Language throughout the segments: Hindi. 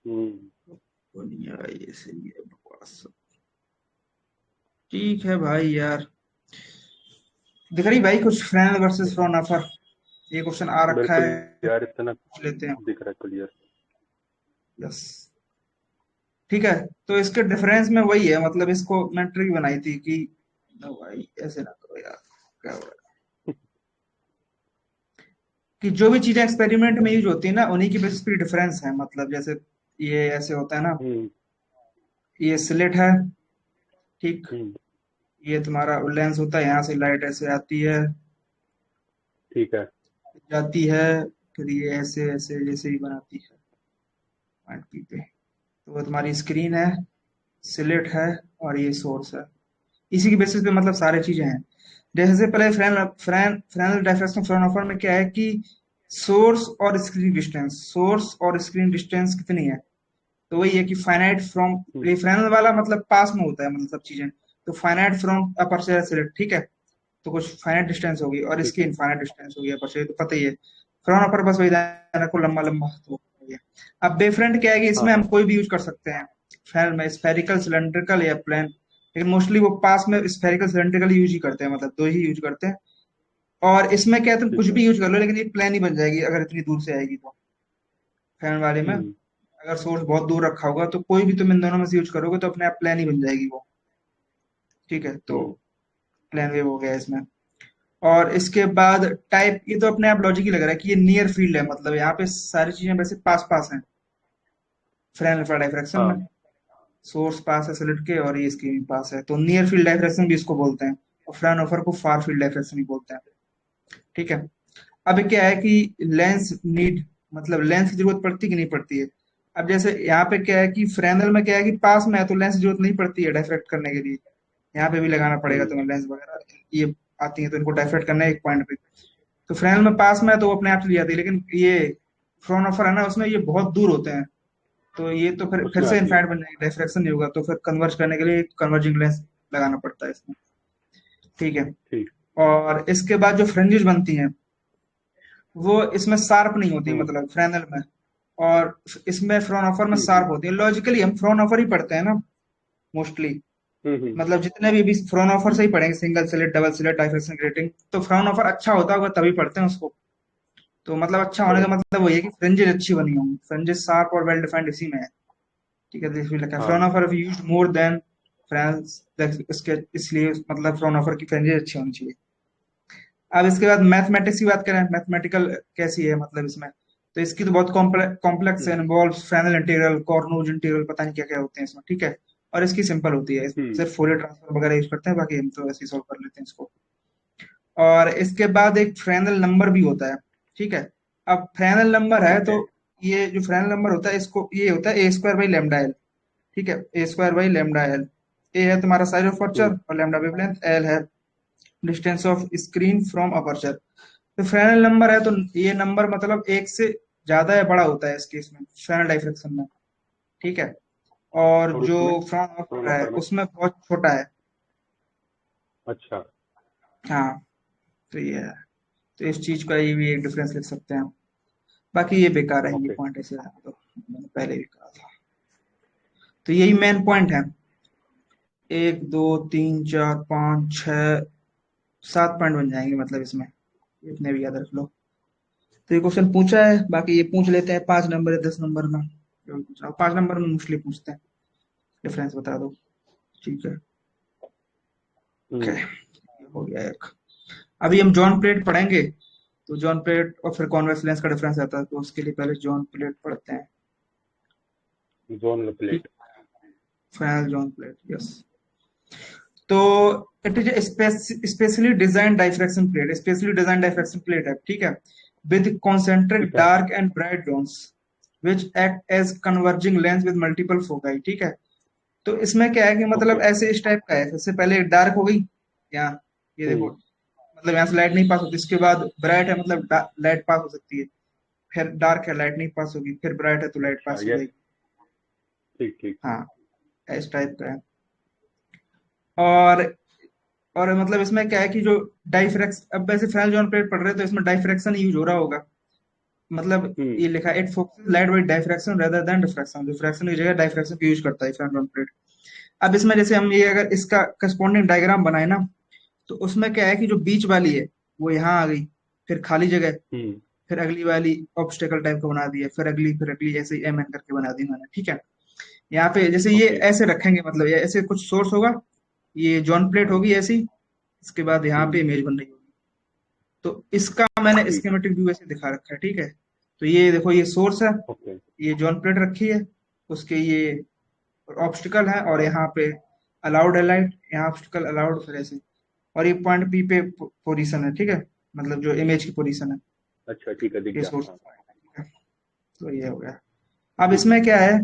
हम्म। दुनिया ये सही है बकवास। ठीक है भाई यार। दिख रही भाई कुछ फ्रेंड वर्सेस फ्रॉन अफर, ये क्वेश्चन आ रखा बिल्कुल है, यार, इतना पूछ लेते हैं। दिख रहा है क्लियर। यस। ठीक है। तो इसके डिफरेंस में वही है, मतलब इसको मैं ट्रिक बनाई थी कि नो भाई ऐसे ना करो यार, क्या हो रहा है, कि जो भी चीजें एक्सपेरिमेंट में यूज होती है ना उन्हीं की बेसिस पे डिफरेंस है, मतलब जैसे ये ऐसे होता है ना, हम्म। ये स्लिट है, ठीक, हम्म। ये तुम्हारा लेंस होता है, यहाँ से लाइट ऐसे आती है, ठीक है। जाती है, फिर ये ऐसे ऐसे जैसे ही बनाती है पॉइंट पी पे। तो वो तुम्हारी स्क्रीन है, स्लिट है, और ये सोर्स है। इसी की बेसिस पे मतलब सारी चीजें हैं। जैसे पहले फ्रेनल डायफ्रैक्शन फ्राउनहोफर में क्या है कि सोर्स और स्क्रीन डिस्टेंस कितनी है। तो वही है कि फाइनाइट फ्रॉम, हम्म। ये फ्रेनल वाला मतलब पास में होता है, मतलब सब चीजें। तो फाइनाइट फ्रॉम अपर्चर सेलेक्ट, ठीक है, तो कुछ फाइनाइट डिस्टेंस होगी, और ठीक इसकी है। इनफाइनाइट डिस्टेंस होगी अपर्चर, तो पता ही है। फ्रॉनहोफर बस वही दायरा को लंबा लंबा तो है। अब बेफ्रेंड क्या है कि हाँ इसमें हम हाँ। कोई भी यूज कर सकते हैं, फ्रेनल में स्फेरिकल, सिलेंड्रिकल या प्लेन, लेकिन मोस्टली वो पास में स्फेरिकल सिलेंड्रिकल यूज ही करते हैं, मतलब दो ही यूज करते हैं। और इसमें क्या है, तुम कुछ ठीक है। भी यूज कर लो लेकिन ये प्लेन ही बन जाएगी अगर इतनी दूर से आएगी तो। फैन वाले में हम्म। अगर सोर्स बहुत दूर रखा होगा तो कोई भी तुम इन दोनों में से यूज करोगे तो अपने आप प्लेन ही बन जाएगी वो। ठीक है, तो हम्म। प्लेन वेव हो गया इसमें। और इसके बाद टाइप, ये तो अपने आप लॉजिक ही लग रहा है कि ये नियर फील्ड है, मतलब यहाँ पे सारी चीजें वैसे पास पास हैं फ्रेनल डायफ्रैक्शन में। हाँ। सोर्स पास है स्लिट के, और ये इसके भी पास है, तो नियर फील्ड डायफ्रैक्शन भी इसको बोलते हैं। और फ्राउनहोफर को फार फील्ड डायफ्रैक्शन भी बोलते हैं। ठीक है। अब क्या है कि लेंस नीड, मतलब लेंस की जरूरत पड़ती कि नहीं पड़ती है। अब जैसे यहाँ पे क्या है कि फ्रेनल में क्या है कि पास में है तो लेंस की जरूरत नहीं पड़ती है डायफ्रैक्ट करने के लिए। यहाँ पे भी लगाना पड़ेगा हम्म। तुम्हें लेंस वगैरह, ये आती है तो इनको डायफ्रैक्ट करना है एक पॉइंट पे। तो फ्रेनल में पास में है तो वो अपने आप चली जाती है, लेकिन ये फ्रॉनहोफर है ना, उसमें ये बहुत दूर होते हैं। तो ये तो फिर उसमें से आती है। इनफाइनाइट बन जाएगी, डायफ्रैक्शन नहीं होगा, तो फिर कन्वर्ज करने के लिए कन्वर्जिंग लेंस लगाना पड़ता है इसमें। ठीक है। ठीक। और इसके बाद जो फ्रिंजेस बनती हैं वो इसमें शार्प नहीं होती, हम्म। मतलब फ्रेनल में। और इसमें फ्रॉनहोफर में हम्म। शार्प होती है। लॉजिकली हम फ्रॉनहोफर ही पढ़ते हैं ना मोस्टली, हम्म। मतलब जितने भी फ्रॉनहोफर से ही पढ़ेंगे, single slit, double slit, diffraction grating, तो फ्रॉनहोफर अच्छा होता होगा तभी पढ़ते हैं उसको। तो मतलब अच्छा होने का करेक्ट। मतलब वही है कि फ्रिंजेस अच्छी बनी होंगी, फ्रिंजेस शार्प और वेल डिफाइंड इसी में है। ठीक है, तो इसमें लिखा है हाँ। फ्रॉनहोफर यूज्ड मोर देन फ्रेंस, इसके इसलिए मतलब फ्रॉनहोफर की फ्रिंजेस अच्छी होनी चाहिए। अब इसके बाद मैथमेटिक्स की बात करें, मैथमेटिकल कैसी है मतलब इसमें, तो इसकी तो बहुत कॉम्प्लेक्स है, हम्म। इन्वॉल्व फ्रेनल इंटीग्रल, कॉर्नूज इंटीग्रल, पता नहीं क्या क्या होते हैं इसमें। ठीक है। और इसकी सिंपल होती है, हम्म। सिर्फ फोरियर ट्रांसफॉर्म वगैरह यूज करते हैं, बाकी हम तो ऐसे ही सॉल्व कर लेते हैं इसको। और इसके बाद एक फ्रेनल नंबर भी होता है। ठीक है। अब फ्रेनल नंबर है तो ओके। ये जो फ्रेनल नंबर होता है इसको, ये होता है ए स्क्वायर बाई लेमडा एल। ठीक है, ए स्क्वायर बाई लेमडा एल। ए है तुम्हारा साइज ऑफ हम्म। अपर्चर और लेमडा वेवलेंथ, एल है distance of screen from aperture. तो फ्रेनल नंबर है तो ये नंबर मतलब एक से ज्यादा या बड़ा होता है इस केस में, फ्रेनल डाइफ्रैक्शन में। ठीक है। और और जो उसमें फ्रॉनहोफर है फ्रॉनहोफर में। उसमें बहुत छोटा है। अच्छा। हाँ, तो ये है। तो इस चीज का ये भी एक डिफरेंस लिख सकते हैं। बाकी ये बेकार है, ये ओके। पॉइंट ऐसे है तो मैंने पहले भी कहा था। तो यही मेन पॉइंट है। एक दो तीन चार पाँच छः सात पॉइंट बन जाएंगे मतलब इसमें, इतने भी याद रख लो। तो ये क्वेश्चन पूछा है, बाकी ये पूछ लेते हैं 5 नंबर या 10 नंबर में, जो भी पूछ रहा हूँ 5 नंबर में मोस्टली पूछते हैं। डिफरेंस बता दो। ठीक है। ओके, हम्म। हो गया एक। अभी हम जॉन प्लेट पढ़ेंगे, तो जॉन प्लेट और फिर कॉन्वेक्स लेंस का डिफरेंस आता है, तो उसके लिए पहले जॉन प्लेट पढ़ते हैं। जोन ठीक। Plate. Final zone plate, yes. तो it is specially design diffraction plate, specially design diffraction plate है, ठीक है, विद कॉन्सेंट्रिक ठीक है। Dark and bright zones which act as converging lens with multiple foci. ठीक है। तो इसमें क्या है कि मतलब ओके। ऐसे इस टाइप का है, सबसे पहले डार्क हो गई यहाँ, ये देखो, हम्म। मतलब यहाँ से लाइट नहीं पास होती, इसके बाद ब्राइट है मतलब लाइट पास हो सकती है, फिर डार्क है लाइट नहीं पास होगी, फिर ब्राइट है तो लाइट अच्छा, पास हो ये जाएगी। ठीक ठीक। हाँ, इस टाइप का है। और और मतलब इसमें क्या है कि जो डाइफ्रैक्स, अब वैसे फ्रेल जॉन प्लेट पढ़ रहे हैं तो इसमें डाइफ्रैक्शन यूज हो रहा होगा, मतलब हम्म ये लिखा है it focuses light by diffraction rather than diffraction, diffraction की जगह डायफ्रैक्शन का यूज करता है फ्रंट प्लेट। अब इसमें जैसे हम ये अगर इसका करस्पॉन्डिंग डायग्राम बनाए ना, तो उसमें क्या है कि जो बीच वाली है वो यहाँ आ गई, फिर खाली जगह, हम्म फिर अगली वाली ऑब्स्टेकल टाइप का बना दिया, फिर अगली ऐसे एम एन करके बना दी मैंने, ठीक है। यहाँ पे जैसे ये ओके ऐसे रखेंगे, मतलब ये ऐसे कुछ सोर्स होगा, ये जॉन प्लेट हाँ होगी ऐसी, इसके बाद यहाँ पे हम्म इमेज बन रही होगी। तो इसका मैंने ठीक है स्कीमेटिक व्यू ऐसे दिखा रखा है, ठीक है। तो ये देखो ये सोर्स है, ओके ये जॉन प्लेट रखी है, उसके ये ऑब्स्टिकल है, और हाँ यहाँ पे अलाउड है लाइट, यहाँ ऑब्स्टिकल अलाउड, फिर ऐसे, और ये पॉइंट पी पे पोजीशन है, ठीक है, मतलब जो इमेज की पोजीशन है, अच्छा ठीक है दिख ये गया सोर्स हाँ पॉइंट है, ठीक है। तो ये हो गया। अब ठीक है इसमें क्या है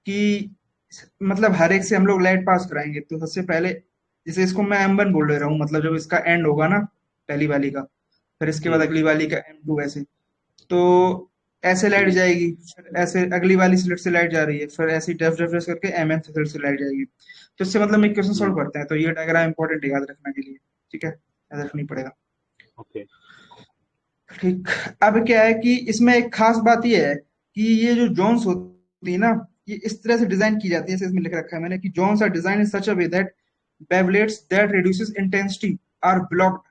कि मतलब हर एक से हम लोग लाइट पास कराएंगे, तो सबसे पहले जैसे इसको मैं M1 बोल ले रहा हूँ, मतलब जब इसका एंड होगा ना पहली वाली का, फिर इसके बाद हम्म अगली वाली का M2 ऐसे, तो ऐसे लाइट हम्म जाएगी, फिर ऐसे अगली वाली स्लिट से लाइट जा रही है, फिर ऐसे डैश डैश डैश करके MN स्लिट से लाइट जाएगी। तो इससे मतलब एक क्वेश्चन सॉल्व हम्म करते हैं, तो ये डायग्राम इंपॉर्टेंट है याद रखने के लिए, ठीक है, याद रखनी पड़ेगा। ओके ठीक। अब क्या है कि इसमें एक खास बात ये है कि ये जो जोन्स होती है ना, ये इस तरह से डिजाइन की जाती है, जैसे इसमें लिख रखा है मैंने कि zones are design in such a way that wavelets that reduces intensity are blocked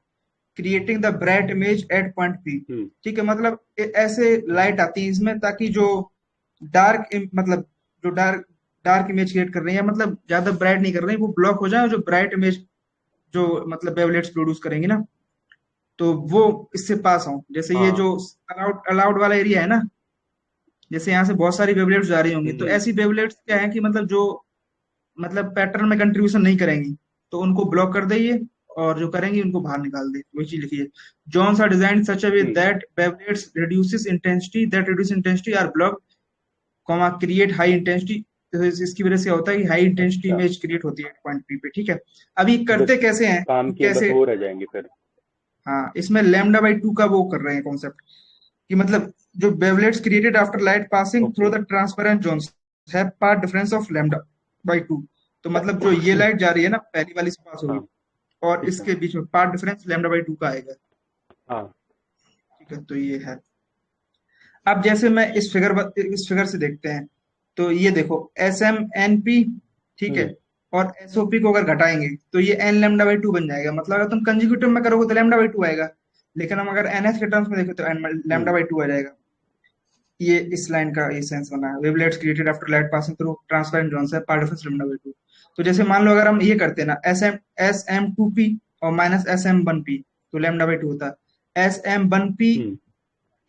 creating the bright image at point P. Hmm ठीक है, मतलब ऐसे लाइट आती है इसमें ताकि जो डार्क, मतलब जो डार्क डार्क इमेज क्रिएट कर रही है, मतलब ज्यादा ब्राइट नहीं कर रही, वो ब्लॉक हो जाए, और जो ब्राइट इमेज जो मतलब बेवलेट्स प्रोड्यूस करेंगी ना, तो वो इससे पास हो। जैसे ये हाँ जो अलाउड अलाउड वाला एरिया है ना, जैसे यहाँ से बहुत सारी वेवलेट्स जा रही होंगी, तो हम्म ऐसी वेवलेट्स क्या है कि मतलब जो मतलब पैटर्न में कंट्रीब्यूशन नहीं करेंगी, तो उनको ब्लॉक कर दइए, और जो करेंगी उनको बाहर निकाल दे, वही चीज लिखिए। Zones are design such a way hmm that wavelets reduce intensity or block, comma create high intensity. तो इसकी वजह से होता है कि हाई इंटेंसिटी अच्छा इमेज क्रिएट होती है पॉइंट पी पे, ठीक है। अब ये जो करते कैसे हैं काम कि किए बस कैसे, वो रह जाएंगे फिर हाँ, इसमें लैम्डा बाई टू का वो कर रहे हैं कॉन्सेप्ट, कि मतलब जो wavelets created after light passing through okay the transparent zones have path difference of lambda by two. तो मतलब जो ये लाइट जा रही है ना, पहली वाली से पास होगी, हाँ और ठीक है इसके बीच में path difference lambda by two का आएगा, हाँ ठीक है। तो ये है। अब जैसे मैं इस फिगर से देखते हैं, तो ये देखो एस एम एन पी, ठीक है, हम्म और एसओपी को अगर घटाएंगे तो ये एन लैम्डा बाई टू बन जाएगा, मतलब अगर तुम कंजिक्यूटिव में करोगे तो लैम्डा बाई टू आएगा, लेकिन हम अगर एनएस के टर्म्स में देखें तो N lambda hmm by two आ जाएगा। ये इस लाइन का ये सेंस बना है, wavelets created after light passing through transparent zones है, path difference lambda by two. तो जैसे मान लो अगर हम ये करते हैं ना, एस एम टू पी और minus S M one P, तो लैम्डा बाई टू होता है। S M one P hmm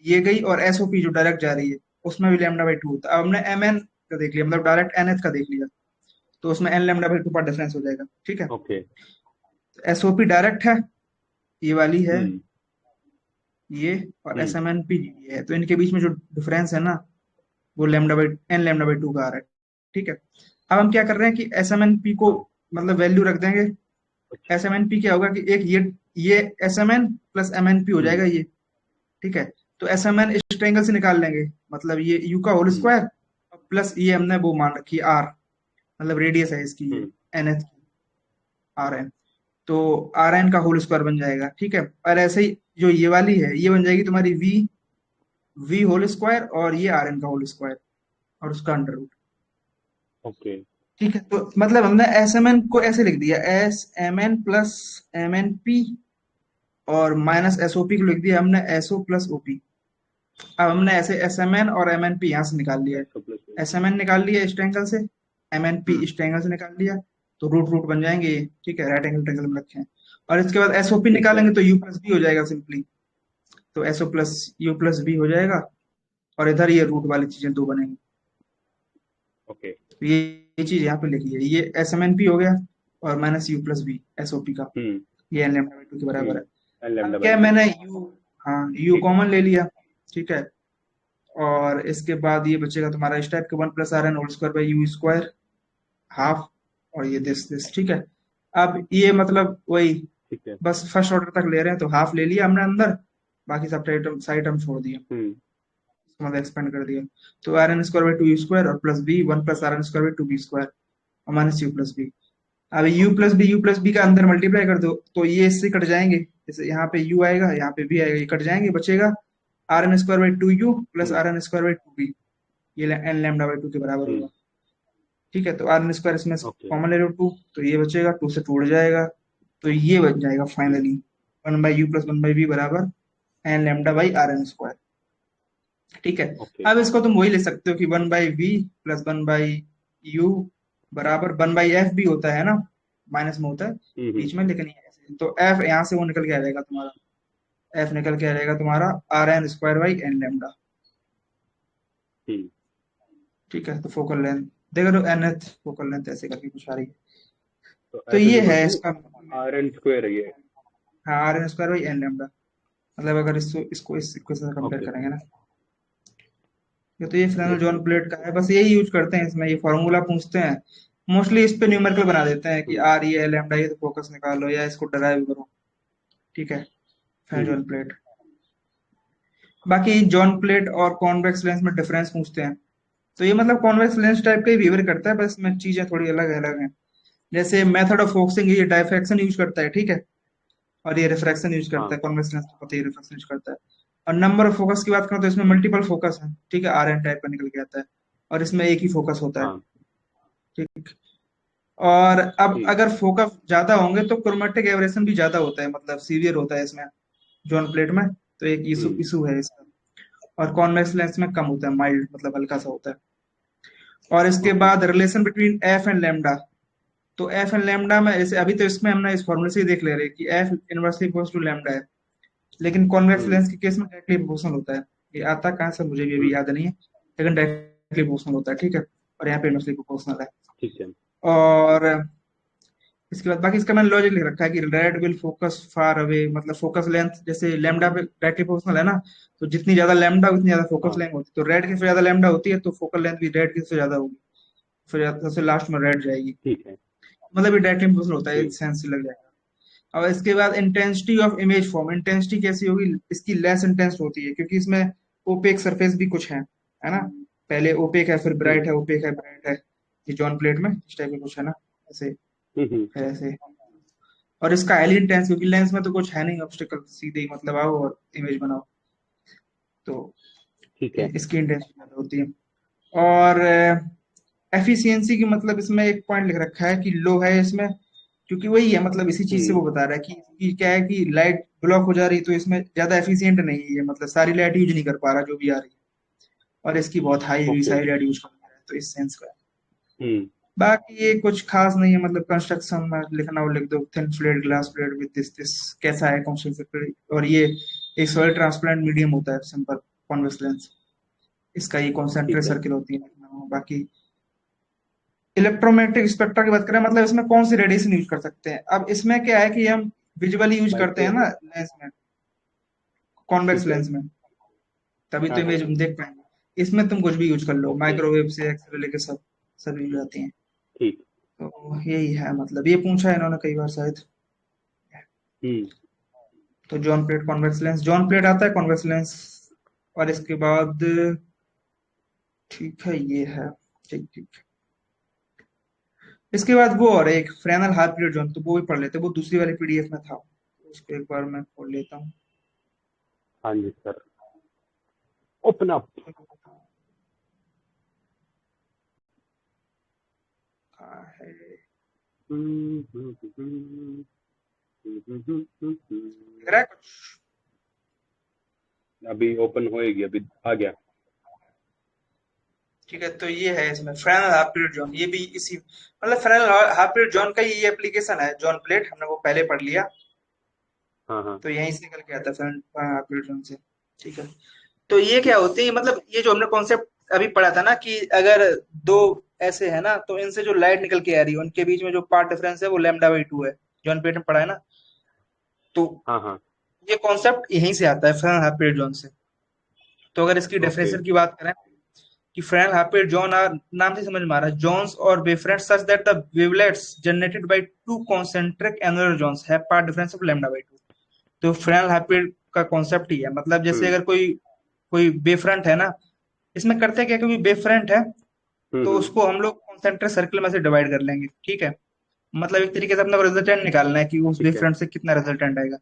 ये गई, और एसओपी जो डायरेक्ट जा रही है, उसमें भी लैम्डा बाई टू होता है। अब हमने एम एन का देख लिया, मतलब डायरेक्ट एनएच का देख लिया, तो उसमें एन लैम्डा बाई टू का डिफरेंस हो जाएगा, ठीक है। ओके एसओपी डायरेक्ट है, ये वाली है, हम्म ये, और एस हम्म एम एन पी ये है, तो इनके बीच में जो डिफरेंस है ना, वो lambda by N lambda by two का आ रहा है, ठीक है। अब हम क्या कर रहे हैं कि एस एम एन पी को हाँ मतलब वैल्यू रख देंगे। अच्छा एस एम एन पी क्या होगा कि एक ये S M N plus M N P हो हम्म जाएगा ये, ठीक है। तो एस एम एन इस ट्रायंगल से निकाल लेंगे, मतलब ये यू का होल हम्म स्क्वायर प्लस ये हमने वो मान रखी है आर, मतलब रेडियस है इसकी ये, हम्म एन एच आर एन, तो आर एन का होल स्क्वायर बन जाएगा, ठीक है। और ऐसे ही जो ये वाली है ये बन जाएगी तुम्हारी वी वी होल स्क्वायर, और ये आर एन का होल स्क्वायर, और उसका अंडर रूट, ओके ठीक है। तो मतलब हमने एस एम एन को ऐसे लिख दिया, S M N plus M N P, और माइनस एस ओ पी को लिख दिया हमने S O plus O P. अब हमने ऐसे एस एम एन और एम एन पी यहाँ से निकाल लिया है, अच्छा प्लस एस एम एन निकाल लिया इस ट्रायंगल से, एम एन पी हम्म इस ट्रायंगल से निकाल लिया, तो रूट रूट बन जाएंगे ये, ठीक है, राइट एंगल ट्रायंगल में रखे हैं। और इसके बाद एस ओ पी ठीक है निकालेंगे तो यू प्लस बी हो जाएगा सिंपली, तो S O plus U plus B हो जाएगा, और इधर ये रूट वाली चीजें दो बनेंगी। ओके तो ये चीज यहाँ पे लिखी है, ये एस एम एन पी हो गया, और minus you plus B S O P का, हम्म ये एन लैम्डा बाई टू के बराबर है। एन लैम्डा अब बाई क्या है, टू मैंने यू, हाँ, यू ठीक कॉमन ले लिया, ठीक है। और इसके बाद ये बचेगा तुम्हारा इस टाइप का one plus are N whole square by U square half, और ये दिस, ठीक है। अब ये मतलब वही ठीक है बस फर्स्ट ऑर्डर तक ले रहे हैं, तो हाफ ले लिया हमने अंदर, बाकी सब साइड हम छोड़ दिए, हम्म इसको मतलब एक्सपेंड कर दिया। तो are N square by two u square और plus b one plus are N square by two b square, और माइनस यू प्लस बी। अब ओके यू प्लस बी का अंदर मल्टीप्लाई कर दो, तो ये इससे कट जाएंगे, जैसे यहाँ पे यू आएगा, यहाँ पे बी आएगा, ये कट जाएंगे, बचेगा R N square by two U plus hmm R N square by two B, ये एन लैम्डा बाई टू के बराबर हम्म होगा। ठीक है, तो आर एन स्क्वायर इसमें ओके कॉमन ले लो टू, तो ये बचेगा, टू से टू उड़ जाएगा, तो ये बच जाएगा hmm finally one by u plus one by b बराबर n lambda by are N square. ठीक है, ओके अब इसको तुम वही ले सकते हो कि one by V plus one by U बराबर वन बाई एफ भी होता है ना, माइनस में होता है हम्म बीच में, लेकिन ये ऐसे तो एफ यहाँ से वो निकल के आ जाएगा तुम्हारा, एफ निकल के आ जाएगा तुम्हारा r N square by N lambda. Hmm ठीक है, तो फोकल लेंथ देखो, तो एनथ फोकल लेंथ ऐसे करके कुछ आ रही है, तो तो एफ इज ये इक्वल है टू इसका। आर एन स्क्वायर है ये। हाँ, R N square by N lambda, मतलब अगर इसको इसको इस इक्वेशन से कंपेयर ओके करेंगे ना, ये तो ये Fresnel yes John yes plate का है, बस यही यूज करते हैं इसमें, ये फॉर्मूला पूछते हैं मोस्टली, इस पे न्यूमेरिकल बना देते हैं कि हम्म आर ये लैम्डा ये, तो फोकस निकालो या इसको डराइव करो। ठीक है, फ्रेनल हम्म जॉन प्लेट। बाकी जॉन प्लेट और कॉन्वेक्स लेंस में डिफरेंस पूछते हैं, तो ये मतलब कॉन्वेक्स लेंस टाइप का ही बिहेवियर करता है, बस में चीजें थोड़ी अलग अलग हैं। जैसे मेथड ऑफ फोकसिंग, ये डायफ्रैक्शन यूज करता है, ठीक है, और ये रिफ्रैक्शन यूज करता है, हाँ कॉन्वेक्स लेंस पता है रिफ्रैक्शन यूज करता है। और नंबर ऑफ फोकस की बात करें तो इसमें मल्टीपल फोकस है, ठीक है, आर एन टाइप का निकल के आता है, और इसमें एक ही फोकस होता है। हाँ ठीक, और अब ठीक अगर फोकस ज्यादा होंगे तो क्रोमेटिक एवरेशन भी ज्यादा होता है, मतलब सीवियर होता है इसमें जॉन प्लेट में, तो एक इशू हम्म इशू है इसका। और कॉन्वेक्स लेंस में कम होता है, माइल्ड मतलब हल्का सा होता है। और इसके ओके बाद relation between F and lambda, तो एफ एंड लैम्डा में जैसे अभी तो इसमें हमने इस फॉर्मूले से ही देख ले रहे हैं कि F inversely equals to lambda है, लेकिन कॉन्वेक्स हम्म लेंस के केस में डायरेक्टली प्रोपोर्शनल होता है। ये आता कहाँ से मुझे भी अभी हम्म याद नहीं है, लेकिन डायरेक्टली प्रोपोर्शनल होता है। ठीक है, और यहाँ पे इनवर्सली प्रोपोर्शनल है। ठीक है और इसके बाद बाकी इसका मैंने लॉजिक लिख रखा है कि red will focus far away, मतलब फोकस लेंथ जैसे लैम्डा पे डायरेक्टली प्रोपोर्शनल है ना, तो जितनी ज्यादा लैम्डा उतनी ज्यादा फोकस हाँ लेंथ होती है, तो रेड की सबसे ज्यादा लैम्डा होती है, तो फोकल लेंथ भी रेड की सबसे ज्यादा होगी, फिर सबसे लास्ट में रेड जाएगी। ठीक है मतलब ये डायरेक्टली प्रोपोर्शनल होता है, ठीक सेंस लग जाएगा। अब इसके बाद intensity of image form, intensity कैसी होगी, इसकी लेस इंटेंस होती है, क्योंकि इसमें ओपेक सरफेस भी कुछ है ना, पहले ओपेक है फिर ब्राइट है, ओपेक है ब्राइट है, ये जॉन प्लेट में इस टाइप का कुछ है ना, ऐसे हम्म है ऐसे। और इसका हाईली इंटेंस, क्योंकि लेंस में तो कुछ है नहीं ऑब्स्टिकल, सीधे ही मतलब आओ और इमेज बनाओ, तो ठीक है इसकी इंटेंसिटी ज्यादा होती है। और एफिशिएंसी की मतलब इसमें एक पॉइंट लिख रखा है कि लो है इसमें, क्योंकि वही है, मतलब इसी चीज से हम्म वो बता रहा है कि क्या है कि लाइट ब्लॉक हो जा रही, तो इसमें ज्यादा एफिशिएंट नहीं है ये, मतलब सारी लाइट यूज नहीं कर पा रहा जो भी आ रही है, और इसकी बहुत हाई हुई ओके सारी लाइट यूज कर रहा है, तो इस सेंस का है। हम्म बाकी ये कुछ खास नहीं है, मतलब कंस्ट्रक्शन में लिखना हो लिख दो, thin flat glass plate with this this, कैसा है कंस्ट्रक्शन, और ये एक सॉइल ट्रांसपेरेंट मीडियम होता है, सिंपल कॉन्वेक्स लेंस, इसका ये कॉन्सेंट्रिक ठीक है सर्किल होती है। बाकी इलेक्ट्रोमैग्नेटिक स्पेक्ट्रा की बात करें, मतलब इसमें कौन सी रेडिएशन यूज कर सकते हैं, अब इसमें क्या है कि हम विजुअली यूज करते हैं माइक्रोवेव ना लेंस में, कॉन्वेक्स ठीक है लेंस में, तभी तो हाँ हाँ इमेज हम देख पाएंगे। इसमें तुम कुछ भी यूज कर लो, ओके माइक्रोवेव से एक्सरे लेके सब सब यूज आती हैं। ठीक तो यही है, मतलब ये पूछा है इन्होंने कई बार शायद। हम्म तो John plate convex lens, John plate आता है कॉन्वेक्स लेंस, और इसके बाद ठीक है ये है, ठीक ठीक। इसके बाद वो और एक फ्रेनल हाफ पीरियड जोन, तो वो भी पढ़ लेते हैं, वो दूसरी वाली पीडीएफ में था, तो उसको एक बार मैं खोल लेता हूँ। हाँ जी सर ओपन अप कहाँ है, दिख रहा है कुछ? अभी ओपन होएगी अभी आ गया ठीक है, तो ये है इसमें फ्रेनल हाफ पीरियड जोन, ये भी इसी मतलब फ्रेनल हाफ पीरियड जोन का ही ये एप्लीकेशन है, जॉन प्लेट हमने वो पहले पढ़ लिया, हाँ हाँ तो यहीं से निकल के आता है फ्रेनल हाफ पीरियड जोन से। ठीक है, तो ये क्या होती है, मतलब ये जो हमने कॉन्सेप्ट अभी पढ़ा था ना कि अगर दो ऐसे है ना, तो इनसे जो लाइट निकल के आ रही है उनके बीच में जो पार्ट डिफरेंस है वो लैम्डा बाई टू है, जॉन प्लेट में पढ़ा है ना, तो हाँ हाँ ये कॉन्सेप्ट यहीं से आता है फ्रेनल हाफ पीरियड जोन से। तो अगर इसकी ओके डेफिनेशन की बात करें कि Fresnel half period zone are, नाम से समझ में आ रहा है, जोन्स और wavefront such that the wavelets generated by two concentric annular zones have path difference of lambda by two. तो फ्रेनल हाफ पीरियड का कॉन्सेप्ट ही है, मतलब जैसे हम्म अगर कोई कोई वेवफ्रंट है ना, इसमें करते क्या, क्योंकि वेवफ्रंट है तो हम्म उसको हम लोग कॉन्सेंट्रिक सर्कल में से डिवाइड कर लेंगे। ठीक है, मतलब एक तरीके से अपने को रिजल्टेंट निकालना है कि उस ठीक है वेवफ्रंट से कितना रिजल्टेंट आएगा।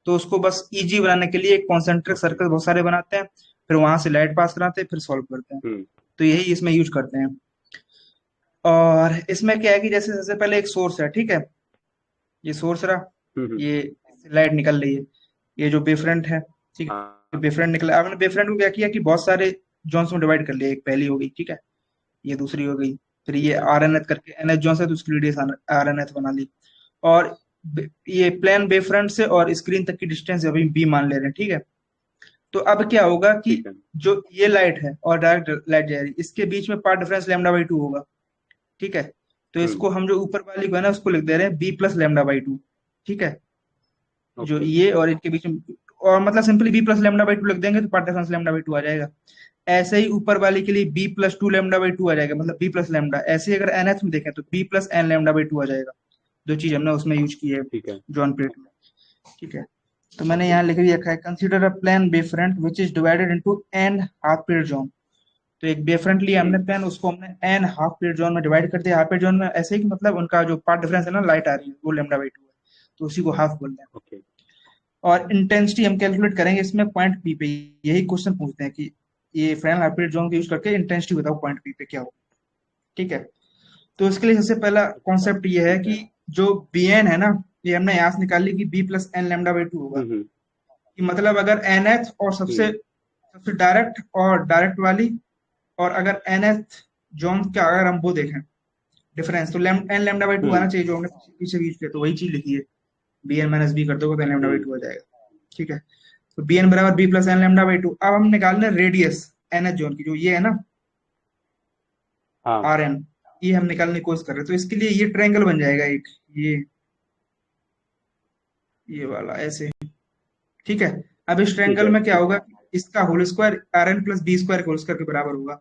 तो उसको बस इजी बनाने के लिए एक कॉन्सेंट्रिक सर्कल बहुत सारे बनाते हैं, फिर वहां से लाइट पास कराते हैं, फिर सॉल्व करते हैं। हम्म तो यही इसमें यूज करते हैं। और इसमें क्या है कि जैसे सबसे पहले एक सोर्स है, ठीक है, ये सोर्स रहा, हम्म। ये लाइट निकल रही है, ये जो बेफरेंट है, ठीक है, हाँ। बेफरेंट निकला। आपने बेफरेंट को क्या किया कि बहुत सारे जोन्स में डिवाइड कर लिया, एक पहली हो गई, ठीक है, ये दूसरी हो गई, फिर ठीक ये है। आर एन एथ करके एन एच जोन्स है तो उसकी रेडियस आर एन एथ बना ली। और ये प्लेन बेफरेंट से और स्क्रीन तक की डिस्टेंस अभी बी मान ले रहे हैं, ठीक है। तो अब क्या होगा कि ठीक है। जो ये लाइट है और डायरेक्ट लाइट जा रही है, इसके बीच में पाथ डिफरेंस λ/2 होगा, ठीक है। तो हम्म। इसको हम जो ऊपर वाली को है ना उसको लिख दे रहे हैं b प्लस λ/2, ठीक है, जो ओके। ये और इनके बीच में, और मतलब सिंपली b प्लस λ/2 लिख देंगे तो पाथ डिफरेंस λ/2 आ जाएगा। ऐसे ही ऊपर वाली के लिए b प्लस 2 λ/2 आ जाएगा, मतलब b प्लस लैम्डा। ऐसे ही अगर nth में देखें तो b प्लस n λ/2 आ जाएगा। जो चीज हमने उसमें यूज की है ठीक है। जॉन प्लेट में, ठीक है। तो मैंने यहाँ लिख दिया है, consider a plane wavefront which is divided into n half period zone. तो एक बेफरेंट लिया हमने हम्म। प्लेन, उसको हमने n हाफ पीरियड जोन में डिवाइड कर दिया। हाफ पीरियड जोन में ऐसे ही कि मतलब उनका जो पाथ डिफरेंस है ना, लाइट आ रही है वो λ/2 है, तो उसी को हाफ बोलते हैं। ओके। और इंटेंसिटी हम कैलकुलेट करेंगे इसमें पॉइंट पी पे। यही क्वेश्चन पूछते हैं कि ये फ्रेनल हाफ पीरियड जोन का यूज करके इंटेंसिटी बताओ पॉइंट पी पे क्या हो, ठीक है। तो इसके लिए सबसे पहला अच्छा कॉन्सेप्ट ये है ठीक है। कि जो बी एन है ना, ये हमने यहाँ से निकाल ली कि बी प्लस एन λ/2 होगा। हम्म। कि मतलब अगर एन एथ और सबसे हम्म। सबसे डायरेक्ट और डायरेक्ट वाली, और अगर एन एथ जोन का अगर हम वो देखें डिफरेंस, तो एन λ/2 आना हम्म। चाहिए, जो हमने पीछे यूज किया, तो वही चीज लिखी है। बी एन माइनस बी कर दोगे तो एन हम्म। λ/2 आ जाएगा, ठीक है। तो बी एन बराबर बी प्लस एन λ/2। अब हम निकालने रेडियस एन एच जोन की, जो ये है ना हाँ। आर एन, ये हम निकालने की कोशिश कर रहे हैं। तो इसके लिए ये ट्रायंगल बन जाएगा एक, ये वाला ऐसे, ठीक है। अब इस ठीक ट्रायंगल है। में क्या ठीक होगा है। कि इसका whole square R N plus B square whole square के बराबर होगा,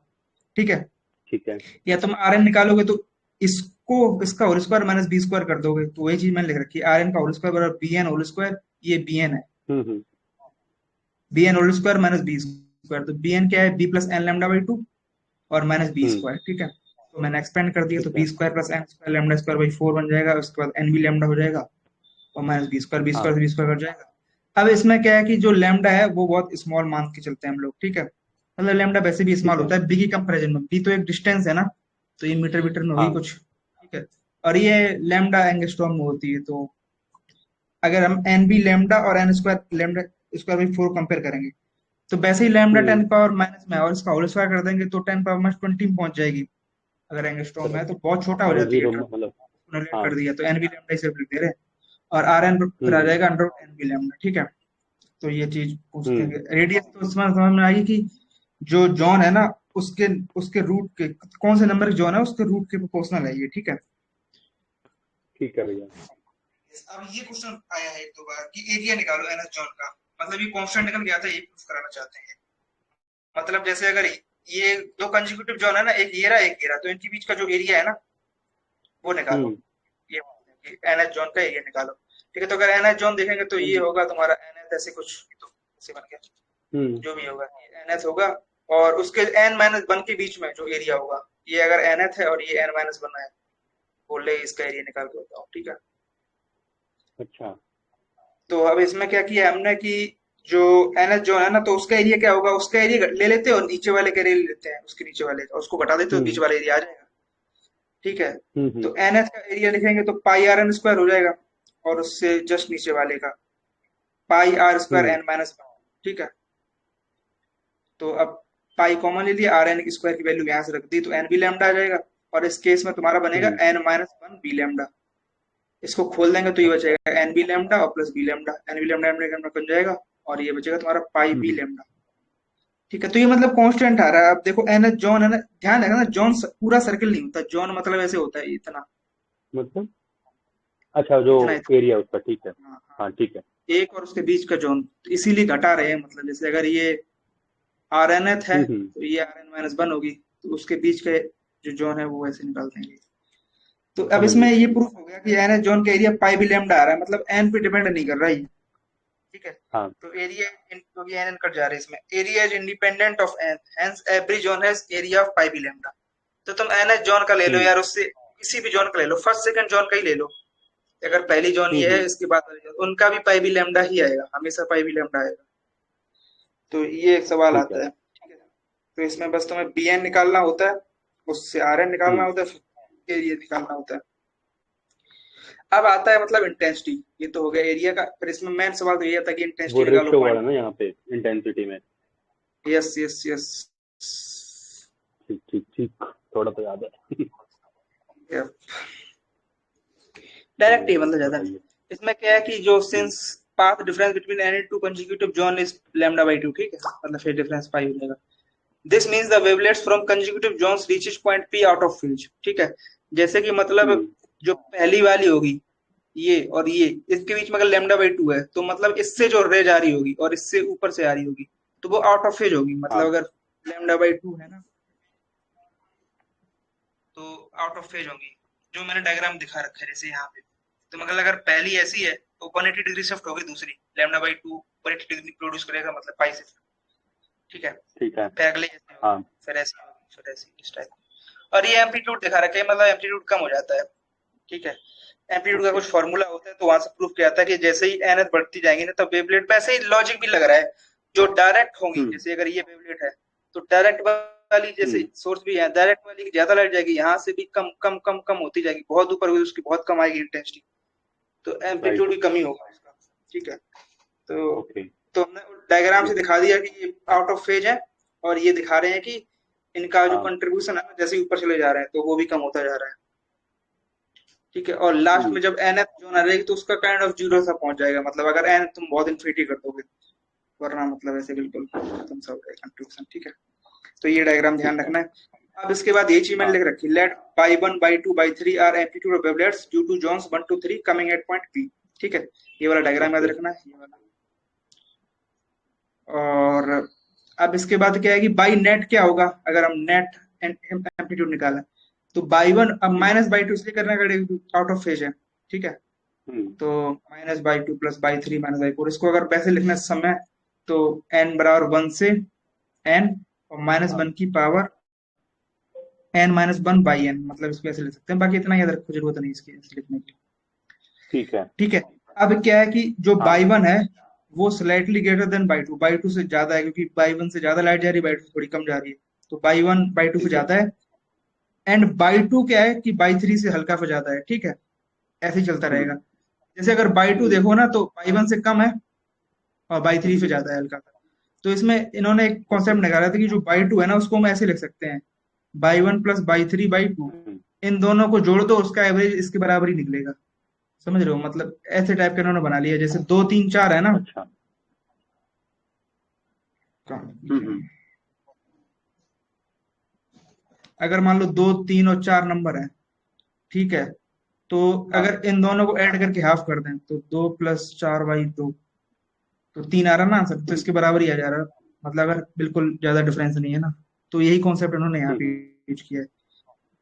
ठीक है। ठीक है। या तुम आर एन निकालोगे तो इसको इसका whole square minus b square कर दोगे, तो वही चीज मैंने लिख रखी है, आर एन का होल स्क्वायर बराबर बी एन होल स्क्वायर, ये बी एन है, hmm. B n whole square minus b square. तो बी एन क्या है, बी प्लस एन λ/2 और माइनस बी हम्म। स्क्वायर, ठीक है। तो मैंने एक्सपेंड कर दिया, तो ठीक बी है। Square plus N square lambda square by 4 बन जाएगा। उसके बाद एन बी लैम्डा हो जाएगा, और माइनस बी स्क्वायर हाँ। से बी स्क्वायर कट जाएगा। अब इसमें क्या है कि जो लैम्डा है वो बहुत स्मॉल मान के चलते हैं हम लोग, ठीक है। मतलब लैम्डा वैसे भी स्मॉल ठीक है। होता है बी की कंपेरिजन में, बी तो एक डिस्टेंस है ना, तो ये मीटर मीटर में होगी हाँ। कुछ, ठीक है। और ये लैम्डा एंगस्ट्रॉम में होती है। तो अगर हम एन बी लैम्डा और N square lambda square by 4 compare करेंगे, तो वैसे ही लैम्डा हम्म। 10 पावर माइनस में है, और इसका होल स्क्वायर कर देंगे तो 10 पावर माइनस 20 में पहुंच जाएगी। अगर एंगस्ट्रॉम में फिर है तो बहुत छोटा हो वो जाती है जीरो टर्म, मतलब। रिलेट हाँ। कर दिया, तो एन बी लैम्डा सिर्फ लिख दे रहे हैं। और आर एन फिर आ हम्म। जाएगा अंडर एन बी लैम्डा, ठीक है। तो ये चीज पूछते हम्म। हैं। रेडियस तो इसमें समझ में आई कि जो जॉन है ना, उसके उसके रूट के कौन से नंबर जॉन है उसके रूट के प्रोपोर्शनल है ये, ठीक है। ठीक है भैया। अब ये क्वेश्चन आया है एक दो बार कि एरिया निकालो एन एस जॉन का, मतलब ये कांस्टेंट निकल गया था, ये प्रूफ कराना चाहते हैं। मतलब जैसे अगर ये दो कंसेक्यूटिव जॉन है ना, एक ये रहा, तो इनके बीच का जो एरिया है ना वो निकालो। हम्म। ये एन एच जॉन का एरिया निकालो, ठीक है। तो अगर एन एच जॉन देखेंगे तो ये हम्म। होगा तुम्हारा एन एच ऐसे कुछ, तो ऐसे बन गया, हम्म। जो भी होगा एन एच होगा। और उसके एन माइनस वन के बीच में जो एरिया होगा, ये अगर एन एच है और ये एन माइनस वन है, बोल रहे इसका एरिया निकाल के बताओ, ठीक है। अच्छा। तो अब इसमें क्या किया हमने कि जो एन एच जो है ना, तो उसका एरिया क्या होगा, उसका एरिया ले लेते हैं और नीचे वाले का एरिया ले लेते हैं, उसके नीचे वाले का, उसको घटा देते हैं तो बीच हम्म। वाला एरिया आ जाएगा, ठीक है। हम्म। तो एन एच का एरिया लिखेंगे तो पाई आर एन स्क्वायर हो जाएगा, और उससे जस्ट नीचे वाले का pi r square hmm. N minus one, ठीक है। तो अब पाई कॉमन ले लिया, आर एन स्क्वायर की वैल्यू यहाँ से रख दी, तो एन बी लैम्डा आ जाएगा। और इस केस में तुम्हारा बनेगा hmm. N minus one b lambda. इसको खोल देंगे तो ये अच्छा। बचेगा एन बी लैम्डा और plus b lambda, n B lambda बन जाएगा, और ये बचेगा तुम्हारा पाई बी हम्म। लैम्डा, ठीक है। तो ये मतलब कांस्टेंट आ रहा है। अब देखो एन एच जॉन है ना, ध्यान रखना ना, जॉन पूरा सर्कल नहीं होता, जॉन मतलब ऐसे होता है इतना, मतलब अच्छा जो इतना इतना। एरिया उसका, ठीक है। हाँ हाँ, हाँ ठीक है। एक और उसके बीच का जॉन, तो इसीलिए घटा रहे हैं। मतलब जैसे अगर ये आर एन एथ है हम्म। तो ये आर एन माइनस वन होगी, तो उसके बीच के जो जॉन है वो ऐसे निकाल देंगे। तो अब समझ इसमें गया। ये प्रूफ हो गया कि एन एच जॉन का एरिया पाई भी लैम्डा आ रहा है, मतलब एन पे डिपेंड नहीं कर रहा है, ठीक है। हाँ। तो एरिया क्योंकि एन एन कट जा रहा है इसमें, area is independent of N, hence every zone has area of pi B lambda. तो तुम एन एच जोन का ले लो हम्म। यार, उससे किसी भी जोन का ले लो, फर्स्ट सेकंड जोन का ही ले लो, अगर पहली जोन ये है, हम्म। इसके बाद वाली जोन, उनका भी पाई भी लैम्डा ही आएगा, हमेशा पाई भी लैम्डा आएगा। तो ये एक सवाल ठीक है। आता है, ठीक है। तो इसमें बस तुम्हें बी एन निकालना होता है, उससे आर एन निकालना हम्म। होता है, फिर एरिया निकालना होता है। अब आता है मतलब इंटेंसिटी, ये तो हो गया एरिया का, फिर इसमें मेन सवाल तो ये आता है कि वो इंटेंसिटी निकालो रेशियो पॉइंट। वाला ना यहाँ पे इंटेंसिटी में। Yes yes yes. ठीक ठीक ठीक, थोड़ा तो याद है। डायरेक्ट चलिए, ही मतलब ज्यादा नहीं। बताइए। इसमें क्या है कि जो hmm. Since path difference between any two consecutive zone is lambda by two, ठीक है, मतलब फिर डिफरेंस पाई हो जाएगा। This means the wavelets from consecutive zones reaches point P out of range, ठीक है। जैसे कि मतलब हम्म। जो पहली वाली होगी, ये और ये, इसके बीच में अगर लैम्डा बाई टू है, तो मतलब इससे जो रे जा रही होगी और इससे ऊपर से आ रही होगी, तो वो आउट ऑफ फेज होगी। मतलब हाँ। अगर लैम्डा बाई टू है ना, तो आउट ऑफ फेज होंगी, जो मैंने डायग्राम दिखा रखा है जैसे यहाँ पे। तो मतलब अगर पहली ऐसी है तो 180 डिग्री शिफ्ट होगी, दूसरी lambda by to 180 degree produce करेगा, मतलब पाई शिफ्ट, ठीक है। ठीक है। फिर अगले जैसे होगी, हाँ। फिर ऐसी होगी, फिर ऐसी, इस टाइप। और ये एम्पलीट्यूड दिखा रखे है, मतलब एम्पलीट्यूड कम हो जाता है, ठीक है। एम्पलीट्यूड का ओके। कुछ फॉर्मूला होता है, तो वहां से प्रूफ किया जाता है कि जैसे ही एनएच बढ़ती जाएंगी ना, तब वेवलेट वैसे ही लॉजिक भी लग रहा है। जो डायरेक्ट होंगी, हम्म। जैसे अगर ये वेवलेट है, तो डायरेक्ट वाली जैसे हम्म। सोर्स भी है, डायरेक्ट वाली की ज्यादा लाइट जाएगी, यहाँ से भी कम कम कम कम होती जाएगी, बहुत ऊपर हुई उसकी बहुत कम आएगी इंटेंसिटी। तो एम्पलीट्यूड राइट। भी कम ही होगा उसका, ठीक है। तो ओके। हमने डायग्राम से ठीक। दिखा दिया कि ये आउट ऑफ फेज है, और ये दिखा रहे हैं कि इनका जो हाँ। कंट्रीब्यूशन है ना, जैसे ही ऊपर चले जा रहे हैं, तो वो भी कम होता जा रहा है, ठीक है। और लास्ट हम्म। में जब एन एफ जोन आ जाएगी, तो उसका काइंड ऑफ जीरो सा पहुंच जाएगा, मतलब अगर एन तुम बहुत इन्फिनिटी कर दोगे, वरना मतलब ऐसे बिल्कुल खत्म सा हो जाएगा कंट्रीब्यूशन, ठीक है। तो ये डायग्राम ध्यान ठीक है। रखना है। अब इसके बाद ये चीज मैंने हाँ। लिख रखी, let by one by two by three are amplitude of wavelets due to zones one two three coming at point P, ठीक है। ये वाला डायग्राम याद ओके। रखना है, ये वाला। और अब इसके बाद क्या है कि बाई नेट क्या होगा, अगर हम नेट एम्पलीट्यूड निकालें, तो बाई वन, अब हम्म। माइनस बाई टू इसलिए करना पड़ेगा, आउट ऑफ फेज है, ठीक है। हम्म। तो minus by two plus by three minus by four, इसको अगर वैसे लिखने समय, तो एन बराबर वन से एन और माइनस हाँ। वन की power N minus one by N, मतलब इसको ऐसे लिख सकते हैं। बाकी इतना याद रखो, जरूरत नहीं इसकी ऐसे लिखने की, ठीक है। ठीक है। अब क्या है कि जो हाँ। बाई वन है, वो slightly greater than by two से ज्यादा है, क्योंकि बाई वन से ज्यादा लाइट जा रही है, बाई टू थोड़ी कम जा रही है। तो बाई वन बाई टू से ठीक है। ज्यादा है। एंड बाई टू क्या है कि बाई थ्री से हल्का सा ज्यादा है, ठीक है। ऐसे ही चलता हम्म। रहेगा। जैसे अगर बाई टू हम्म। देखो ना, तो बाई वन से कम है और बाई थ्री से हम्म। ज्यादा है हल्का सा। तो इसमें इन्होंने एक ओके। कॉन्सेप्ट निकाला था कि जो बाई टू है ना, उसको हम ऐसे लिख सकते हैं, by one plus by three by two, hmm. इन दोनों को जोड़ दो, उसका एवरेज इसके बराबर ही निकलेगा। समझ रहे हो, मतलब ऐसे टाइप का इन्होंने बना लिया, जैसे दो तीन चार है ना। अच्छा। हम्म। अगर मान लो दो तीन और चार नंबर है, ठीक है। तो हाँ। अगर इन दोनों को ऐड करके हाफ कर दें, तो दो प्लस चार बाई दो, तो तीन आ रहा ना आंसर, तो हम्म। इसके बराबर ही आ जा रहा। मतलब अगर बिल्कुल ज्यादा डिफरेंस नहीं है ना, तो यही कॉन्सेप्ट उन्होंने यहाँ पे हम्म। यूज किया है,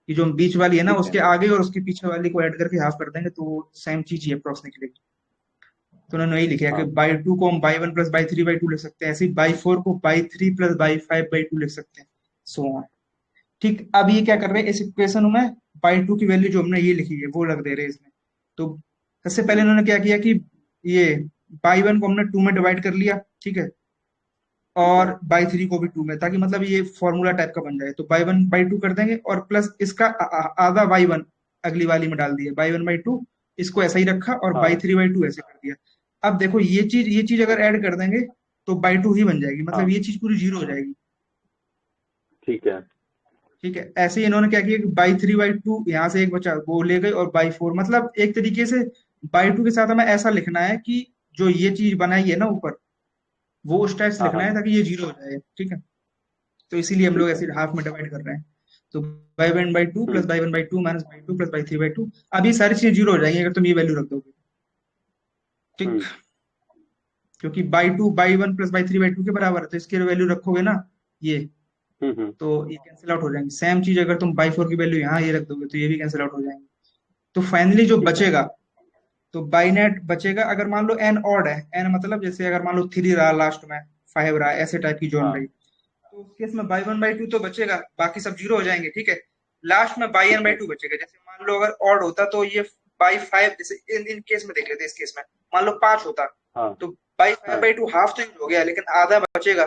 कि जो बीच वाली है ना, ठीक है। उसके आगे और उसके पीछे वाली को ऐड करके हाफ कर देंगे, तो वो सेम चीज ही अप्रोक्स निकलेगी। तो उन्होंने वही लिखा है कि हाँ। बाई टू को हम by one plus by three by to लिख सकते हैं, ऐसे ही बाई फोर को by three plus by five by to लिख सकते हैं, सो ऑन। ठीक, अब ये क्या कर रहे ओके। हैं, इस इक्वेशन में बाई टू की वैल्यू जो हमने ये लिखी है वो रख दे रहे हैं इसमें। तो सबसे पहले हम्म। इन्होंने क्या किया कि ये बाई वन को हमने टू में डिवाइड कर लिया, ठीक है। ठीक है। और बाई थ्री को भी टू में, ताकि मतलब ये फॉर्मूला टाइप का बन जाए। तो बाई वन बाई टू कर देंगे, और प्लस इसका आधा बाई वन अगली वाली में डाल दिया, बाई वन बाई टू, इसको ऐसा ही रखा, और बाई हाँ। थ्री बाई टू ऐसे कर दिया। अब देखो ये चीज अगर ओके। ऐड कर देंगे, तो बाई टू ही बन जाएगी, मतलब हाँ। ये चीज पूरी जीरो हो जाएगी। ठीक है। ठीक है, ऐसे ही इन्होंने क्या किया कि बाई थ्री बाई टू यहाँ से एक बचा वो ले गए, और बाई फोर, मतलब एक तरीके से बाई टू के साथ हमें ऐसा लिखना है कि जो ये चीज बनाई है ना ऊपर, वो उस टाइप से हाँ। लिखना हाँ। है ताकि ये जीरो हो जाए, ठीक है। तो इसीलिए हम लोग ठीक है। ऐसे हाफ में डिवाइड कर रहे हैं। तो by one by two plus hmm. By one by to minus by two plus by three by to, अब ये सारी चीजें जीरो हो जाएंगी अगर तुम ये वैल्यू रख दोगे, ठीक। हम्म। क्योंकि by two by one plus by three by two के बराबर है, तो इसकी वैल्यू रखोगे ना, ये, हम्म। तो ये कैंसिल आउट हो जाएंगे। सेम चीज अगर तुम बाई फोर की वैल्यू यहाँ ये रख दोगे, तो ये भी कैंसिल आउट हो जाएंगे। तो फाइनली जो ठीक है। बचेगा, तो बाई नेट बचेगा, अगर मान लो एन ऑड है, एन मतलब जैसे अगर मान लो थ्री रहा लास्ट में, फाइव रहा, ऐसे टाइप की जोन रही, हाँ। तो उस केस में बाई वन बाई टू तो बचेगा, बाकी सब जीरो हो जाएंगे, ठीक है। लास्ट में बाई एन ठीक बाई है। टू बचेगा, जैसे मान लो अगर ऑड होता तो ये बाई 5, जैसे इन केस में देख लेते हैं, इस केस में मान लो 5 होता हाँ तो बाई 5 हाँ बाई 2 हाफ तो यूज हो गया, लेकिन आधा बचेगा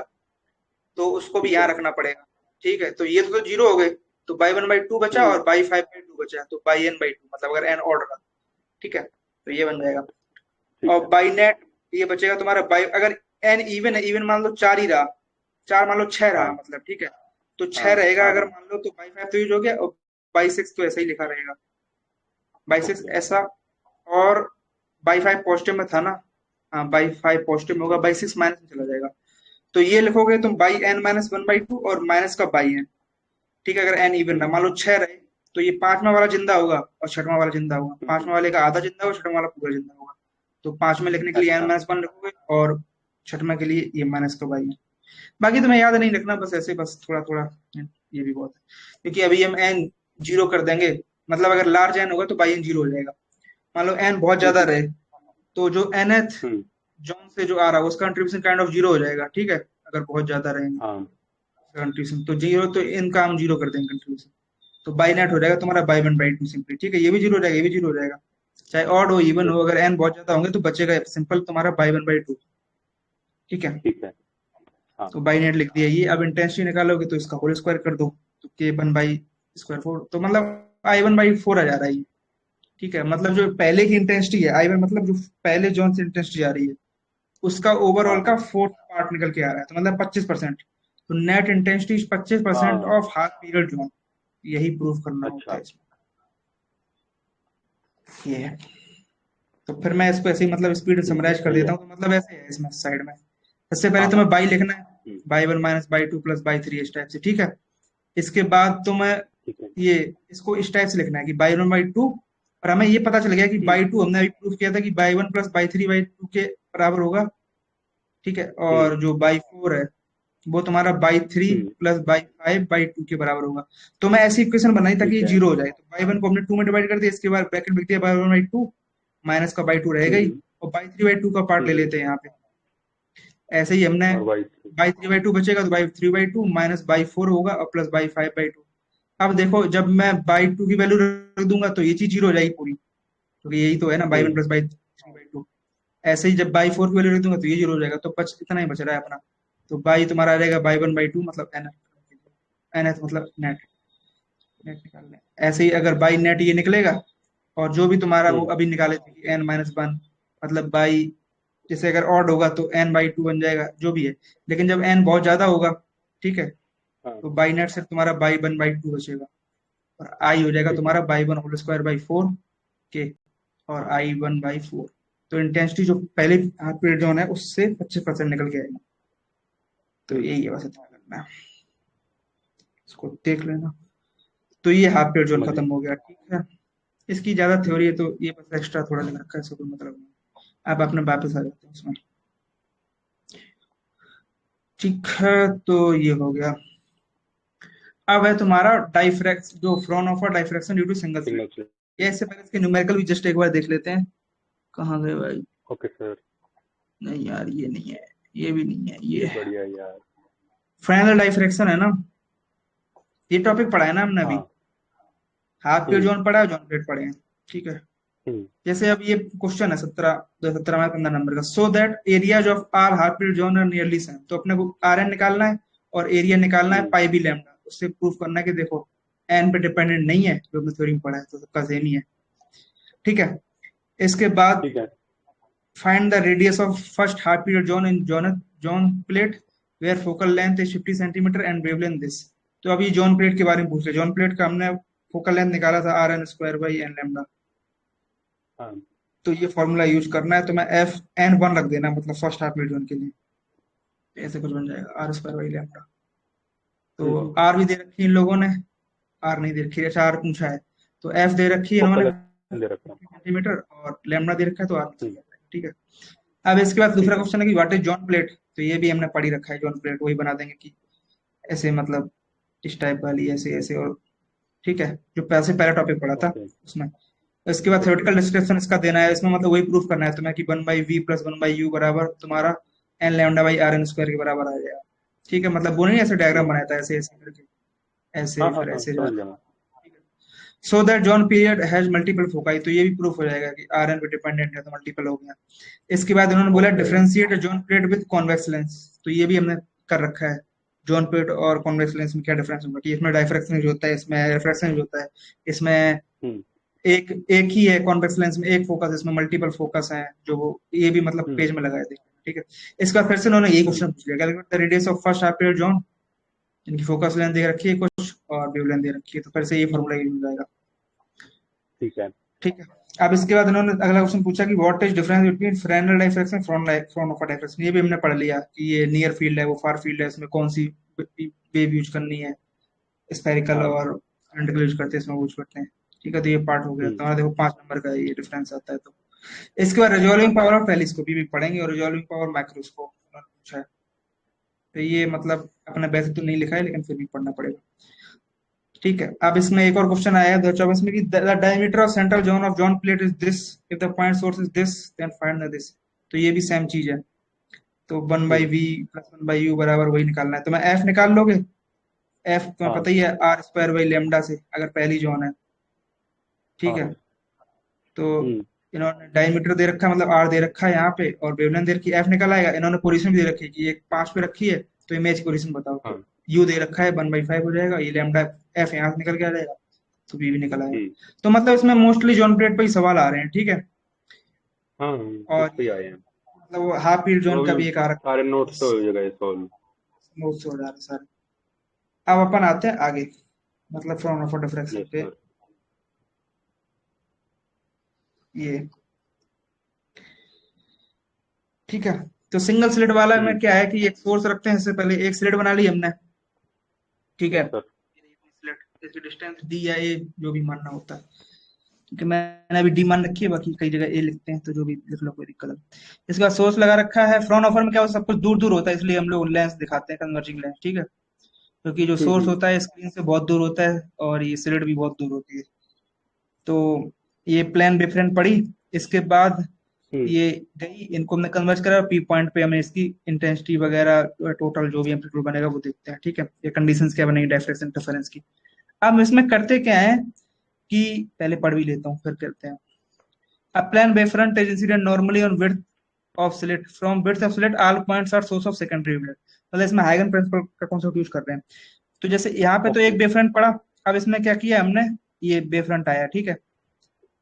तो उसको भी ठीक यहाँ है रखना पड़ेगा। ठीक है, तो ये तो जीरो हो गए, तो बाई 1 बाई 2 बचा और बाई 5 बाई 2 बचा, तो बाई n बाई 2, मतलब अगर n ऑड रहा। ठीक है, तो ये बन जाएगा। ठीक और है बाई नेट ये बचेगा तुम्हारा बाई, अगर n इवन है, इवन मान लो 4 ही रहा, 4 मान लो 6 रहा, हाँ मतलब ठीक है, तो 6 हाँ रहेगा हाँ अगर हाँ मान लो, तो बाई 5 तो यूज हो गया, और बाई 6 तो ऐसा ही लिखा रहेगा, बाई 6 ओके ऐसा। और बाई 5 पॉजिटिव में था ना, हाँ बाई 5 पॉजिटिव में होगा, बाई 6 माइनस में चला जाएगा, तो ये लिखोगे तुम बाई n माइनस 1 बाई 2 और माइनस का बाई n। ठीक है, अगर n इवन रहा, मान लो 6 रहे, तो ये पांचवा वाला जिंदा होगा और छठवां वाला जिंदा होगा, हम्म, पांचवा वाले का आधा जिंदा होगा, छठवां वाला पूरा जिंदा होगा। तो पांचवें लिखने के लिए n अच्छा माइनस 1 लिखोगे, और छठवें के लिए ये माइनस का बाई है। बाकी तुम्हें याद नहीं रखना, बस ऐसे, बस थोड़ा थोड़ा, ये भी बहुत है, क्योंकि अभी हम n जीरो कर देंगे, मतलब अगर लार्ज n होगा तो बाई n जीरो हो जाएगा। मान लो n बहुत ज्यादा हम्म रहे, तो जो nth हम्म, जॉन से जो आ रहा है उसका कंट्रीब्यूशन काइंड ऑफ जीरो हो जाएगा। ठीक है, अगर बहुत ज्यादा रहेंगे हाँ कंट्रीब्यूशन, तो जीरो, तो इनका हम जीरो कर देंगे कंट्रीब्यूशन, तो बाई नेट हो जाएगा तुम्हारा बाई 1 बाई 2 सिंपली। ठीक है, ये भी जीरो हो जाएगा, ये भी जीरो हो जाएगा, चाहे ऑड हो इवन हो, ठीक अगर एन बहुत ज्यादा होंगे तो बचेगा सिंपल तुम्हारा बाई 1 बाई 2। ठीक है, ठीक है हाँ तो बाई नेट लिख दिया ये। अब इंटेंसिटी निकालोगे तो इसका होल स्क्वायर कर दो, तो के 1 बाई स्क्वायर 4, तो मतलब आई 1 बाई 4 आ जा रहा है ये। ठीक है, मतलब जो पहले की इंटेंसिटी है आई 1, मतलब जो पहले जोन से इंटेंसिटी आ रही है उसका हाँ ओवरऑल का हाँ फोर्थ पार्ट निकल के आ रहा है, तो मतलब 25%। तो नेट इंटेंसिटी 25% हाँ ऑफ हाफ पीरियड जोन, यही प्रूव करना होता अच्छा है इसमें। ये है, तो फिर मैं इसको ऐसे ही मतलब स्पीड ठीक है समराइज कर सही देता है हूँ, तो मतलब ऐसे है इसमें साइड में। सबसे पहले हाँ हाँ तुम्हें बाई लिखना है, hmm, by 1 minus by 2 plus by 3 इस टाइप से। ठीक है, इसके बाद तुम्हें ठीक है ये इसको इस टाइप से लिखना है कि बाई 1 बाई 2, और हमें ये पता चल गया कि हम्म बाई 2 हमने अभी प्रूव किया था कि बाई 1 प्लस बाई 3 बाई 2 के बराबर होगा। ठीक है, हम्म और जो बाई 4 है वो तुम्हारा by 3 hmm, plus by 5 by 2 के बराबर होगा। तो मैं ऐसी इक्वेशन बनाई ताकि ठीक ये है जीरो हो जाए, तो बाई 1 को हमने 2 में डिवाइड कर दिया, इसके बाद ब्रैकेट लिख दिया बाई 1 बाई 2, माइनस का बाई 2 रहेगा ही, हम्म और बाई 3 बाई 2 का पार्ट ले हम्म, लेते हैं यहाँ पे। ऐसे ही हमने और वाई थ्री बाई 3 बाई 2 बचेगा, तो बाई 3 बाई 2 माइनस बाई 4 होगा, और प्लस बाई 5 बाई 2। अब देखो जब मैं बाई 2 की वैल्यू रख दूंगा तो ये चीज जीरो हो जाएगी पूरी, क्योंकि यही तो है ना, by 1 hmm plus by 3 by 2। ऐसे ही जब बाई 4 की वैल्यू रख दूंगा तो ये जीरो हो जाएगा, तो बच इतना ही बच रहा है अपना। तो बाई तुम्हारा आ जाएगा बाई 1 बाई 2, मतलब एन, एन एथ मतलब नेट, नेट निकालना है। ऐसे ही अगर बाई नेट ये निकलेगा, और जो भी तुम्हारा वो हम्म अभी निकाले थे एन माइनस 1, मतलब बाई, जैसे अगर ऑड होगा तो एन बाई 2 बन जाएगा, जो भी है। लेकिन जब एन बहुत ज्यादा होगा, ठीक है, हाँ तो बाई नेट से तुम्हारा बाई 1 बाई 2 बचेगा, और आई हो जाएगा ठीक है तुम्हारा बाई 1 होल स्क्वायर बाई 4 के, और हाँ आई 1 बाई 4। तो इंटेंसिटी जो पहले हाफ पीरियड जोन है उससे 25% निकल के आएगी। तो हम्म, यही है, बस इतना करना है, इसको देख लेना। तो ये हाफ पीरियड जोन समझ खत्म गया हो गया। ठीक है, इसकी ज्यादा थ्योरी है तो ये बस एक्स्ट्रा थोड़ा लिख रखा है, इसका कोई मतलब नहीं। अब अपने वापस आ जाते हैं उसमें। ठीक है, तो ये हो गया। अब है तुम्हारा डाइफ्रैक्स, जो Fraunhofer diffraction due to single slit. Signal flow ये इससे पहले इसके न्यूमेरिकल भी जस्ट एक बार देख लेते हैं। कहाँ गए भाई? ओके सर नहीं यार, ये नहीं है, ये भी नहीं है, ये है बढ़िया यार फाइनल डाइफ्रैक्शन है ना। ये टॉपिक पढ़ा है ना हमने अभी, हाँ हाफ पीरियड हम्म जोन पढ़ा है, जोन पीरियड पढ़े हैं। ठीक है, हम्म जैसे अब ये क्वेश्चन है 17 में 15 नंबर का, show that areas of are half period zone are nearly same. तो अपने को आर एन निकालना है और एरिया निकालना है हम्म, पाई बी लैम्डा, उससे प्रूफ करना है कि देखो एन पे डिपेंडेंट नहीं है, जो हमने थ्योरी में पढ़ा है, तो सबका सेम ही है। ठीक है, इसके बाद ठीक है find the radius of first half period zone in zone plate where focal length is 50 centimetre and wavelength this. तो अभी जोन प्लेट के बारे में पूछ रहे, जोन प्लेट का हमने फोकल लेंथ निकाला था R N square by N lambda. हाँ तो ये फॉर्मूला यूज करना है, तो मैं एफ एन वन रख देना, मतलब फर्स्ट हाफ पीरियड जोन के लिए। तो ऐसे कुछ बन जाएगा आर स्क्वायर बाई लैम्डा। तो हम्म, आर भी दे रखी है इन लोगों ने, आर नहीं दे रखी है, अच्छा आर पूछा है, तो एफ दे रखी है इन्होंने फोकल दे रखा हूँ 50 सेंटीमीटर, और लैम्डा दे रखा है, तो आर निकल हम्म, जाएगा। ठीक है, अब इसके बाद दूसरा ठीक है क्वेश्चन है कि व्हाट इज जॉन प्लेट। तो ये भी हमने पढ़ी रखा है, जॉन प्लेट वही बना देंगे कि ऐसे, मतलब इस टाइप वाली, ऐसे ऐसे, और ठीक है, जो पैसे पहला टॉपिक पढ़ा था ओके उसमें। इसके बाद ओके थ्योरेटिकल डिस्क्रिप्शन इसका देना है, इसमें मतलब वही प्रूफ करना है तुम्हें कि 1/v प्लस 1/u बराबर तुम्हारा N lambda by are N square के बराबर आ जाएगा। ठीक है, मतलब वो नहीं ऐसे डायग्राम ठीक बनाया था, ऐसे ऐसे करके, ऐसे हाँ हाँ फिर हाँ ऐसे समझ जाता गया है। मैं ठीक है, so that John period has multiple foci, तो ये भी प्रूफ हो जाएगा कि आर एन पे डिपेंडेंट है तो मल्टीपल हो गया। इसके बाद उन्होंने बोला okay. Differentiate John period with convex lens, तो ये भी हमने कर रखा है। जॉन पीरियड और कॉन्वेक्स लेंस में क्या डिफरेंस होगा कि इसमें डायफ्रैक्शन जो होता है, इसमें रिफ्रैक्शन जो होता है। इसमें हम्म। एक एक ही है कॉन्वेक्स लेंस में एक फोकस, इसमें मल्टीपल फोकस है, जो वो ये भी मतलब हम्म। पेज में लगाए थे। ठीक है। इसका फिर से उन्होंने यही हम्म। क्वेश्चन पूछ लिया, calculate the radius of first half period John, इनकी फोकस लेंथ दे रखी है कुछ और वेवलेंथ दे रखी है, तो फिर से ये फॉर्मूला यूज हो जाएगा। ठीक है। ठीक है। अब इसके बाद उन्होंने अगला क्वेश्चन पूछा कि what is difference between Fresnel diffraction frown of diffraction, ये भी हमने पढ़ लिया कि ये नियर फील्ड है वो फार फील्ड है, इसमें कौन सी वेव यूज करनी है, स्फेरिकल हाँ। और सिलेंड्रिकल यूज करते हैं, इसमें यूज करते हैं। ठीक है, तो ये पार्ट हो गया, हम्म। तो हमारा देखो 5 नंबर का ये डिफरेंस आता है। तो इसके बाद रिजॉल्विंग पावर ऑफ टेलीस्कोप ये भी पढ़ेंगे, और रिजॉल्विंग पावर माइक्रोस्कोप उन्होंने पूछा है। तो ये मतलब अपने वैसे तो नहीं लिखा है लेकिन फिर भी पढ़ना पड़ेगा। ठीक है। अब इसमें एक और क्वेश्चन आया है 2024 में कि the diameter of central zone of zone plate is this, if the point source is this then find the this, तो ये भी सेम चीज है। तो 1/v प्लस 1/u बराबर वही निकालना है, तो मैं एफ निकाल लोगे। एफ तुम्हें हाँ। पता ही है आर स्क्वायर बाई लेमडा से, अगर पहली जोन है। ठीक है। हाँ। तो हम्म। इन्होंने डायमीटर दे रखा है, मतलब आर दे रखा है यहाँ पे, और वेवलेंथ दे रखी है, एफ निकल आएगा। इन्होंने पोजीशन भी दे रखी है कि एक 5 पे रखी है, तो इमेज की पोजीशन बताओ, तो हाँ। यू दे रखा है 1/5 हो जाएगा, ये लेमडा एफ यहाँ से निकल के आ जाएगा, तो बी भी निकल आएगा। हम्म। तो मतलब इसमें मोस्टली जॉन प्लेट पे ही सवाल आ रहे हैं। ठीक है। हाँ, इस और पे ही ये आए हैं। मतलब वो हाफ पीरियड अब जोन का अभी भी एक आ रखा सारे है, नोट्स तो हो जाएगा सॉल्व। नोट्स हो जा रहे हैं सारे। अब अपन आते हैं आगे, मतलब फ्रॉम ऑफ डिफ्रैक्शन यस पे। सर। ये ठीक है। तो सिंगल स्लिट वाला में हम्म। क्या है कि एक सोर्स रखते हैं, इससे पहले एक स्लिट बना ली हमने। ठीक है। Yes sir. स्लिट इसकी डिस्टेंस डी या ए जो भी मानना होता है, क्योंकि मैंने अभी डी मान रखी है, बाकी कई जगह ए लिखते हैं, तो जो भी लिख लो कोई दिक्कत नहीं। इसके बाद सोर्स लगा रखा है। फ्रंट ऑफर में क्या होता है, सब कुछ दूर दूर होता है, इसलिए हम लोग लेंस दिखाते हैं कन्वर्जिंग लेंस। ठीक है। क्योंकि जो सोर्स हम्म। होता है स्क्रीन से बहुत दूर होता है, और ये स्लिट भी बहुत दूर होती है। तो ये प्लेन डिफरेंट पड़ी। इसके बाद हम्म। ये गई, इनको हमने कन्वर्ज करा, पी पॉइंट पे हमें इसकी इंटेंसिटी वगैरह टोटल जो भी एम्पलीट्यूड बनेगा वो देखते हैं। ठीक है। ये कंडीशंस क्या बनेगी डायफ्रैक्शन इंटरफेरेंस की। अब इसमें करते क्या है कि पहले पढ़ भी लेता हूँ फिर करते हैं। A plane wavefront is incident normally on width of slit. From width of slit, all points are source of secondary wavelet. मतलब इसमें हाइगन प्रिंसिपल का कॉन्सेप्ट यूज कर रहे हैं। तो जैसे यहाँ पे तो एक ओके। वेवफ्रंट पड़ा। अब इसमें क्या किया हमने, ये वेवफ्रंट आया। ठीक है।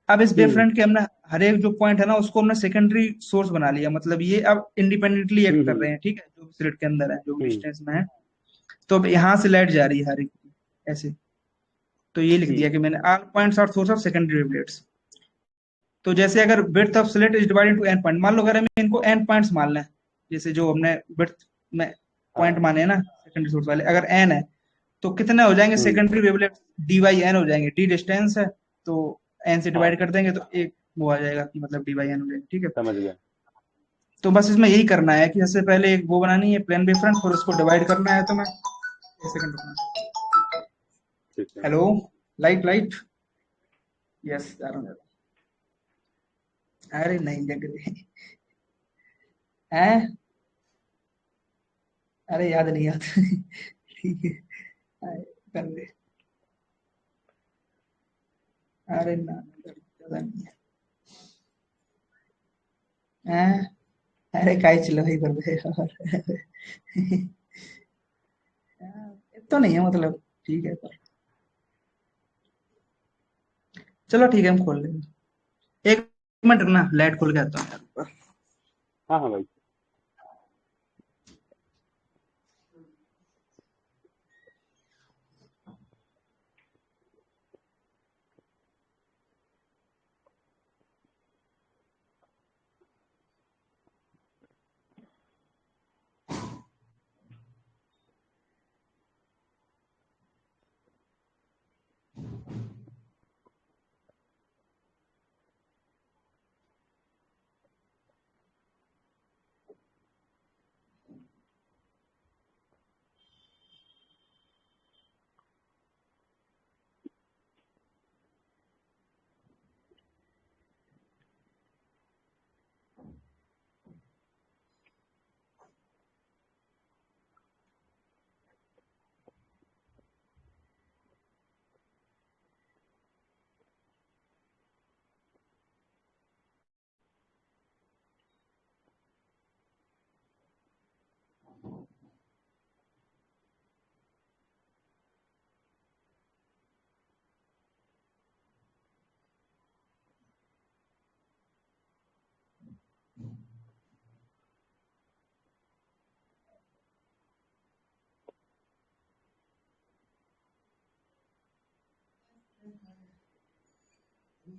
अब इस हम्म। वेवफ्रंट के हमने हर एक जो पॉइंट है ना उसको हमने सेकेंडरी सोर्स बना लिया, मतलब ये अब इंडिपेंडेंटली एक्ट कर हम्म। रहे हैं। ठीक है, जो स्लिट के अंदर है, जो भी हम्म। डिस्टेंस में है। तो अब यहाँ से लाइट जा रही है हर एक की, ऐसे। तो ये लिख दिया हम्म। कि मैंने all points are source of secondary wavelets. तो जैसे अगर width of slit is divided to N point, मान लो अगर हमें इनको एन पॉइंट्स मानना है, जैसे जो हमने विड्थ में पॉइंट हाँ। माने हैं ना सेकेंडरी सोर्स वाले, अगर एन है तो कितने हो जाएंगे hmm. Secondary wavelet, d by N हो जाएंगे। डी डिस्टेंस है, तो एन से हाँ, डिवाइड कर देंगे तो एक वो आ जाएगा कि मतलब डी बाई एन हो जाएगा। ठीक है। समझ गया। तो बस इसमें यही करना है कि सबसे पहले एक वो बनानी है प्लेन डिफरेंस, फिर उसको डिवाइड करना है। तो मैं एक सेकंड रुकना। ठीक है। हेलो, लाइट लाइट, यस जा रहा हूँ। अरे नहीं जग रही है, अरे याद नहीं आता ठीक है, कर ले। अरे ना, ज्यादा नहीं है। अरे काय चिल्ला भाई कर दे और तो नहीं है मतलब। ठीक है पर चलो ठीक है, हम खोल लेंगे। एक मिनट रुकना, लाइट खोल के आता हूँ यार ऊपर। हाँ हाँ भाई।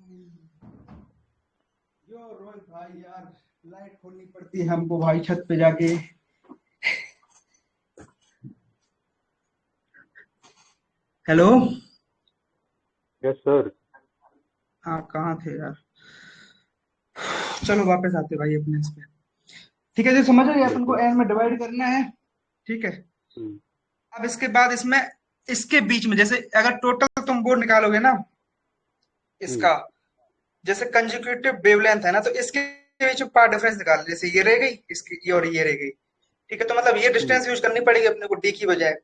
यो रोहित भाई यार, लाइट खोलनी पड़ती है हमको भाई छत पे जाके। हेलो। Yes sir. हाँ कहाँ थे यार। चलो वापस आते भाई अपने इस पे। ठीक है, जो समझ रहे अपन को बिल्कुल। एन में डिवाइड करना है। ठीक है। हम्म। अब इसके बाद इसमें, इसके बीच में जैसे अगर टोटल तुम वो निकालोगे ना हम्म। इसका, जैसे कंजुगेटिव वेवलेंथ है ना, तो इसके बीच में पार्ट डिफरेंस निकाल, जैसे ये रह गई इसकी, ये और ये रह गई। ठीक है, तो मतलब ये हम्म। डिस्टेंस यूज करनी पड़ेगी अपने को डी की बजाय।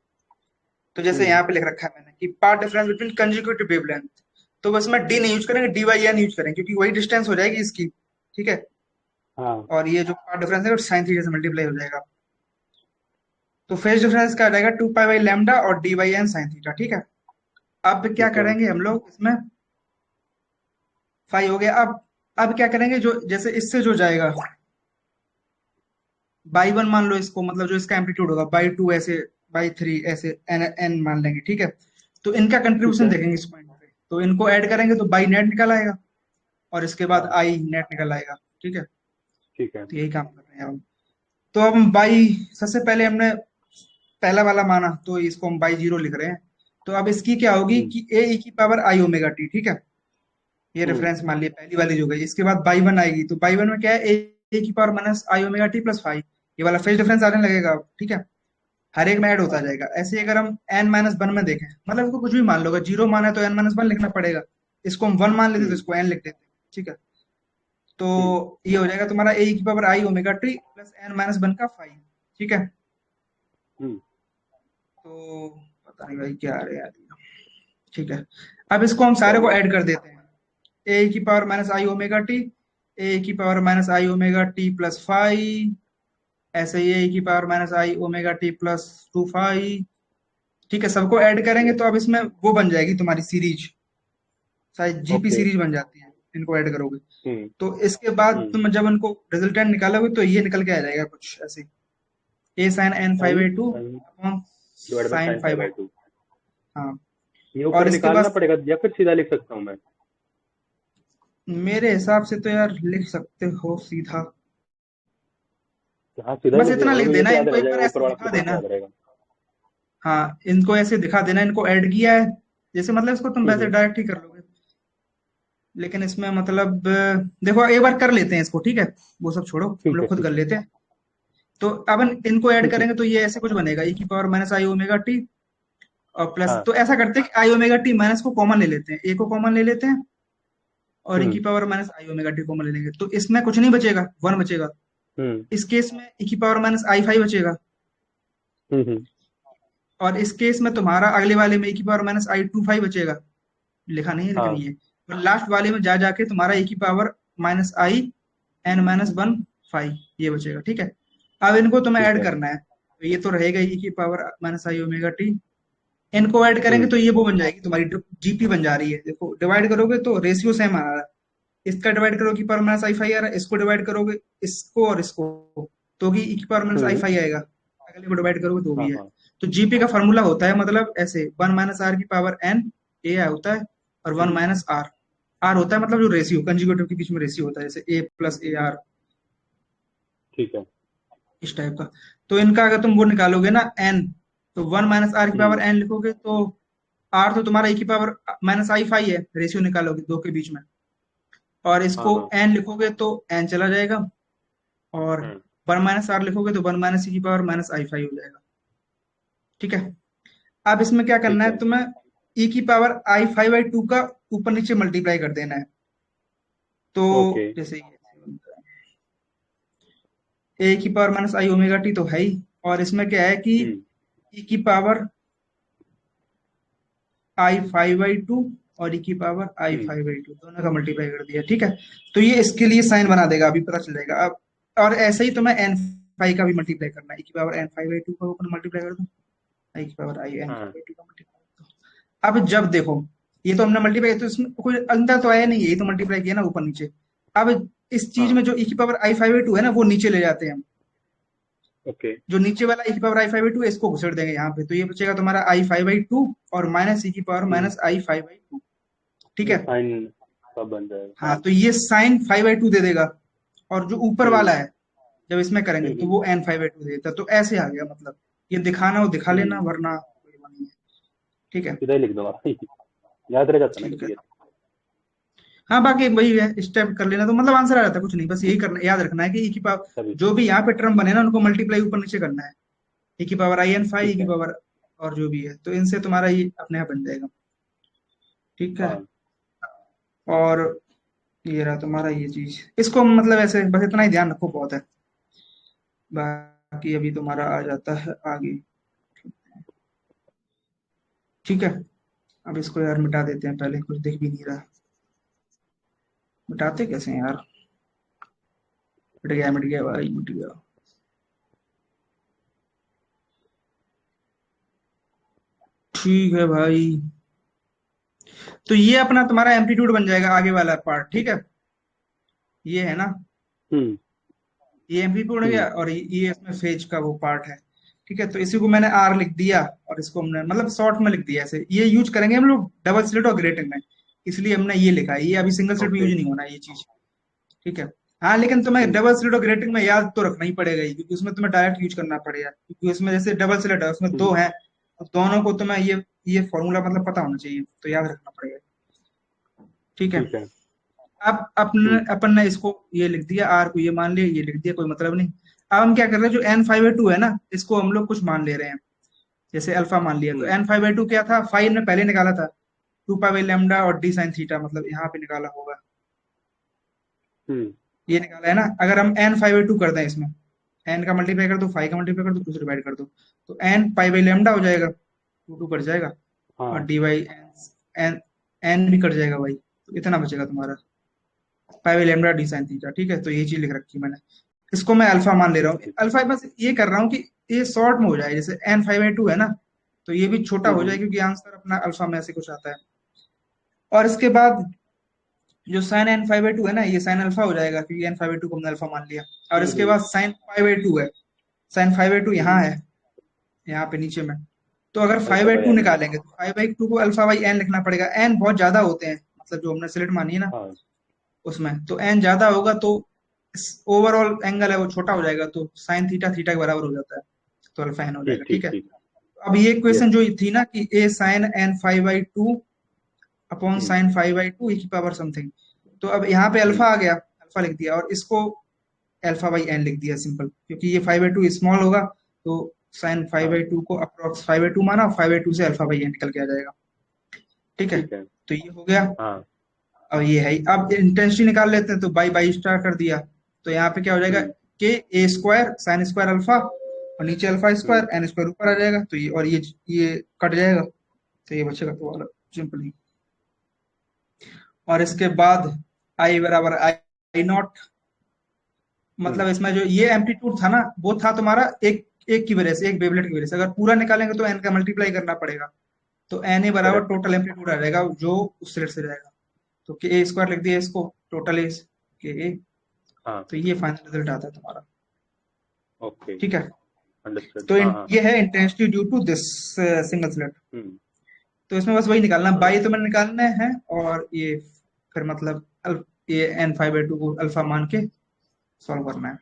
तो जैसे हम्म। यहाँ पे लिख रखा है मैंने कि path difference between conjugative wavelength, तो बस में डी नहीं यूज करेंगे, डी वाई एन यूज करेंगे, क्योंकि वही डिस्टेंस हो जाएगी इसकी। ठीक है। हाँ। और ये जो पार्ट डिफरेंस है वो साइन थीटा से मल्टीप्लाई हो जाएगा। तो फेज डिफरेंस क्या आ जाएगा, 2 पाई बाई लैम्डा और D by N sine theta. ठीक है। अब क्या ठीक है। करेंगे हम लोग इसमें, फाइव हो गया। अब क्या करेंगे, जो जैसे इससे जो जाएगा बाई वन मान लो इसको, मतलब जो इसका एम्पलीट्यूड होगा, बाई टू ऐसे, बाई थ्री ऐसे, एन एन मान लेंगे। ठीक है। तो इनका ठीक कंट्रीब्यूशन है। देखेंगे इस पॉइंट पे, तो इनको ऐड करेंगे तो बाई नेट निकल आएगा, और इसके बाद हाँ। आई नेट निकल आएगा। ठीक है। ठीक है। तो यही काम कर रहे हैं हम। तो अब हम बाई, सबसे पहले हमने पहला वाला माना तो इसको हम बाई जीरो लिख रहे हैं। तो अब इसकी क्या होगी हम्म। कि ए ई की पावर आई ओमेगा टी। ठीक है। ये हम्म। रेफरेंस मान लिया, पहली वाली जो गई। इसके बाद बाई वन आएगी, तो बाई वन में क्या है, ए की power minus i omega t plus five. ये वाला फेज डिफरेंस आने लगेगा अब। ठीक है। हर एक में ऐड होता जाएगा। ऐसे ही अगर हम एन माइनस वन में देखें, मतलब इसको कुछ भी मान लो, अगर जीरो माना है तो एन माइनस वन लिखना पड़ेगा। इसको हम वन मान लेते तो हम्म। इसको एन लिख देते। ठीक है। तो हम्म। ये हो जाएगा तुम्हारा ए की power i omega t plus n minus one का फाइव। ठीक है। हम्म। तो पता नहीं भाई क्या आ रहा है यार। ठीक है। अब इसको हम सारे को चलो। ऐड कर देते हैं। ए की power minus i omega t, a की power minus i omega t plus phi, ऐसे ही ए की power minus i omega t plus two phi. ठीक है, सबको ऐड करेंगे यस। तो अब इसमें वो बन जाएगी तुम्हारी सीरीज, शायद जीपी ओके। सीरीज बन जाती है इनको ऐड करोगे। हम्म। तो इसके बाद हम्म। तुम जब इनको रिजल्टेंट निकालोगे तो ये निकल के आ जाएगा कुछ ऐसे, a sine n phi n by two sine upon divide by sine sine phi phi by by two. Two. हाँ। ये और ऊपर इसके निकालना बाद पड़ेगा या फिर सीधा लिख सकता हूँ मैं? मेरे हिसाब से तो यार लिख सकते हो सीधा। हाँ सीधा ही बस लिख इतना दूंगा, लिख मतलब ये देना, तो याद इनको रह एक बार जाएगा, ऊपर ऐसे वाला दिखा फ्रीक्वेंसी देना। याद रहेगा। हाँ, इनको ऐसे दिखा देना, इनको ऐड किया है। जैसे मतलब इसको तुम वैसे हम्म। डायरेक्ट ही कर लोगे, लेकिन इसमें मतलब देखो एक बार कर लेते हैं इसको। ठीक है। वो सब छोड़ो, हम ठीक है। लोग खुद ठीक कर है। लेते हैं। तो अब इनको ऐड ठीक है। करेंगे तो ये ऐसे कुछ बनेगा, ई की power minus i omega T और प्लस, हाँ। तो ऐसा करते हैं कि आई ओमेगा टी माइनस को कॉमन ले लेते हैं, ए को कॉमन ले लेते हैं, और ई की हम्म। Power minus i omega T common ले लेंगे, तो इसमें कुछ नहीं बचेगा, वन बचेगा। हम्म। इस केस में ई की पावर माइनस आई फाइव बचेगा, हम्म। और इस केस में तुम्हारा अगले वाले में ई की power minus I two five बचेगा। लिखा नहीं है लेकिन हाँ। ये, और लास्ट वाले में जा जाके तुम्हारा ए की power minus I N minus one five ये बचेगा। ठीक है। अब इनको तुम्हें ठीक ऐड है। करना है, तो ये तो रहेगा ई की power minus i omega T. इनको ऐड करेंगे हम्म। तो ये वो बन जाएगी तुम्हारी, जीपी बन जा रही है। देखो डिवाइड करोगे तो रेशियो सेम आ रहा है। इसका डिवाइड करोगे की पावर माइनस आई फाइव आ रहा है, इसको डिवाइड करोगे इसको और इसको, तो भी ई की पावर माइनस आई हम्म। फाइव आएगा। अगले को डिवाइड करोगे तो हाँ भी है। हाँ। तो जीपी का फॉर्मूला होता है मतलब ऐसे, वन माइनस आर की पावर एन, ए होता है, और one hmm. Minus R. R होता है मतलब जो रेशियो कंजुगेटिव के बीच में रेशियो होता है, जैसे ए प्लस ए आर, ठीक है। इस टाइप का। तो इनका अगर तुम वो निकालोगे ना एन, तो वन माइनस आर की पावर हम्म। एन लिखोगे तो आर तो तुम्हारा ए की पावर माइनस आई फाइव है, रेशियो निकालोगे दो के बीच में, और हाँ इसको हाँ। एन लिखोगे तो एन चला जाएगा, और हम्म। वन माइनस आर लिखोगे तो वन माइनस ई की पावर माइनस आई फाइव हो जाएगा। ठीक है। अब इसमें क्या करना ठीक है है। तुम्हें, ई की power I five by two का ऊपर नीचे मल्टीप्लाई कर देना है। तो ओके। जैसे ये ऐसे बनता है, ए की power minus i omega T तो है ही, और इसमें क्या है कि हम्म। ई की power I five by to और ई की power I hmm. Five by to दोनों का मल्टीप्लाई कर दिया। ठीक है। तो ये इसके लिए साइन बना देगा, अभी पता चल जाएगा अब। और ऐसे ही तुम्हें एन फाइव का भी मल्टीप्लाई करना है, ई की power N five by two का ऊपर मल्टीप्लाई कर दो, आई की पावर आई एन फाइव हाँ। बाई टू का मल्टीप्लाई कर दो। अब जब देखो, ये तो हमने मल्टीप्लाई, तो इसमें कोई अंतर तो आया नहीं है, ये तो मल्टीप्लाई किया ना ऊपर नीचे। अब इस चीज हाँ। में जो ई की power I five by to है ना, वो नीचे ले जाते हैं हम। ओके। जो नीचे वाला ई की power I five by to है, इसको घुसेड़ देंगे यहाँ पे, तो ये बचेगा तुम्हारा आई फाइव बाई टू और माइनस ई की power hmm. Minus I five by two. ठीक ये है। साइन सब बन जाएगा। हाँ हाँ। तो ये साइन 5/2 दे देगा, और जो ऊपर वाला हम्म। है जब इसमें करेंगे तो हम्म। वो n5/2 दे देता है। तो ऐसे आ गया, मतलब ये दिखाना हो दिखा लेना, हम्म। वरना कोई वो नहीं है। ठीक है। सीधा ही लिख दूंगा याद रह जाता ना ठीक है। कभी। हाँ बाकी वही है, स्टेप कर लेना तो मतलब आंसर आ जाता है, कुछ नहीं, बस यही करना, याद रखना है कि ई की पावर, तभी। जो भी यहाँ पे टर्म बने ना उनको मल्टीप्लाई ऊपर नीचे करना है। ई की पावर in5, ई ठीक की है। पावर और जो भी है, तो इनसे तुम्हारा ये अपने आप बन जाएगा। ठीक है। हाँ। और ये रहा तुम्हारा ये चीज, इसको मतलब ऐसे बस इतना ही ध्यान रखो, बहुत है। बाकी अभी तुम्हारा आ जाता है आगे। ठीक है। अब इसको यार मिटा देते हैं, पहले कुछ दिख भी नहीं रहा। मिटाते कैसे हैं यार? मिट गया भाई, मिट गया। ठीक है भाई। तो ये अपना तुम्हारा एम्पलीट्यूड बन जाएगा, आगे वाला पार्ट। ठीक है। ये है ना, हम्म। ये एम्पलीट्यूड हो गया, हम्म। और ये इसमें फेज का वो पार्ट है। ठीक है, तो इसी को मैंने आर लिख दिया, और इसको हमने मतलब शॉर्ट में लिख दिया। ऐसे ये यूज करेंगे हम लोग डबल स्लिट और ग्रेटिंग में, इसलिए हमने ये लिखा है। ये अभी सिंगल स्लिट में यूज ओके। नहीं होना ये चीज। ठीक है। हाँ लेकिन तुम्हें हम्म। डबल स्लिट और ग्रेटिंग में याद तो रखना ही पड़ेगा ही, क्योंकि उसमें तुम्हें डायरेक्ट यूज करना पड़ेगा, क्योंकि उसमें जैसे डबल स्लिट है उसमें दो हम्म। है, तो दोनों को तुम्हें ये फॉर्मूला मतलब पता होना चाहिए, तो याद रखना पड़ेगा। ठीक है। ठीक है। अब अपन हम्म। अपन ने इसको ये लिख दिया, आर को ये मान लिया, ये लिख दिया, कोई मतलब नहीं। अब हम क्या कर रहे हैं, जो n5/2 है ना, इसको हम लोग कुछ मान ले रहे हैं, जैसे अल्फा मान लिया। तो हम्म। n5/2 क्या था, फाइव ने पहले निकाला था, 2 पाई बाई लैम्डा और डी साइन थीटा, मतलब यहाँ पे निकाला होगा, हम्म। ये निकाला है ना। अगर हम n5/2 कर दें इसमें, n का मल्टीप्लाई कर दो, फाइव का मल्टीप्लाई कर दो, कुछ डिवाइड कर दो, तो n पाई बाई लैम्डा हो जाएगा, 2 कट जाएगा, और हाँ। डी बाई एन, एन भी कट जाएगा भाई, तो इतना बचेगा तुम्हारा, पाई by lambda D sine theta. ठीक है, तो ये चीज लिख रखी है मैंने। इसको मैं अल्फा मान ले रहा हूँ, ठीक। अल्फा बस ये कर रहा हूँ कि ये शॉर्ट में हो जाए, जैसे n5/2 है ना, तो ये भी छोटा हो जाए, क्योंकि आंसर अपना अल्फा में ऐसे कुछ आता है। और इसके बाद जो साइन n5/2 है ना, ये साइन अल्फा हो जाएगा, क्योंकि n5/2 को हमने अल्फा मान लिया। और इसके हम्म। बाद साइन पाई बाई 2 है, साइन 5/2 यहाँ हम्म। है, यहाँ पे नीचे में। तो अगर five alpha by by two N है। निकालेंगे तो 5/2 को अल्फा बाई एन लिखना पड़ेगा। एन बहुत ज्यादा होते हैं, मतलब जो हमने सिलेक्ट मानी है ना हाँ। उसमें, तो एन ज्यादा होगा तो ओवरऑल एंगल है वो छोटा हो जाएगा, तो साइन थीटा थीटा के बराबर हो जाता है, तो अल्फा एन हो ठीक जाएगा। ठीक ठीक है। ठीक। अब ये यस। क्वेश्चन जो थी ना कि ए साइन n5/2 अपॉन हम्म। साइन 5/2 ई की पावर समथिंग, तो अब यहाँ पे हम्म। अल्फा आ गया, अल्फा लिख दिया, और इसको अल्फा बाई एन लिख दिया सिंपल, क्योंकि ये 5/2 स्मॉल होगा, तो साइन फाइव हाँ। बाई टू को अप्रोक्स 5/2 माना, 5/2 से अल्फा बाई एन निकल के आ जाएगा। ठीक है। ठीक है। तो ये हो गया। हाँ। अब ये है, अब इंटेंसिटी निकाल लेते हैं, तो बाई बाई स्टार कर दिया, तो यहाँ पे क्या हो जाएगा, हम्म। के ए स्क्वायर साइन स्क्वायर अल्फा, और नीचे अल्फा हम्म। स्क्वायर एन स्क्वायर ऊपर आ जाएगा, तो ये और ये कट जाएगा, तो ये बचेगा तो सिंपली। और इसके बाद आई बराबर आई नॉट, हम्म। मतलब इसमें जो ये एम्पलीट्यूड था ना, वो था तुम्हारा एक एक की वजह से, एक वेवलेट की वजह से। अगर पूरा निकालेंगे तो एन का मल्टीप्लाई करना पड़ेगा, तो एन ए बराबर करेक्ट। टोटल एम्पलीट्यूड आ जाएगा जो उस साइड से जाएगा, तो के ए स्क्वायर लिख दिया इसको, टोटल ए के ए, हाँ। तो ये फाइनल रिजल्ट आता है तुम्हारा। ओके। ठीक है। अंडरस्टूड। तो हाँ हाँ। ये है intensity due to this single slit. Hmm. तो इसमें बस वही निकालना, बाई समझ तो मैंने निकालना है, और ये फिर मतलब ये n5/2 को अल्फा मान के सॉल्व करना है,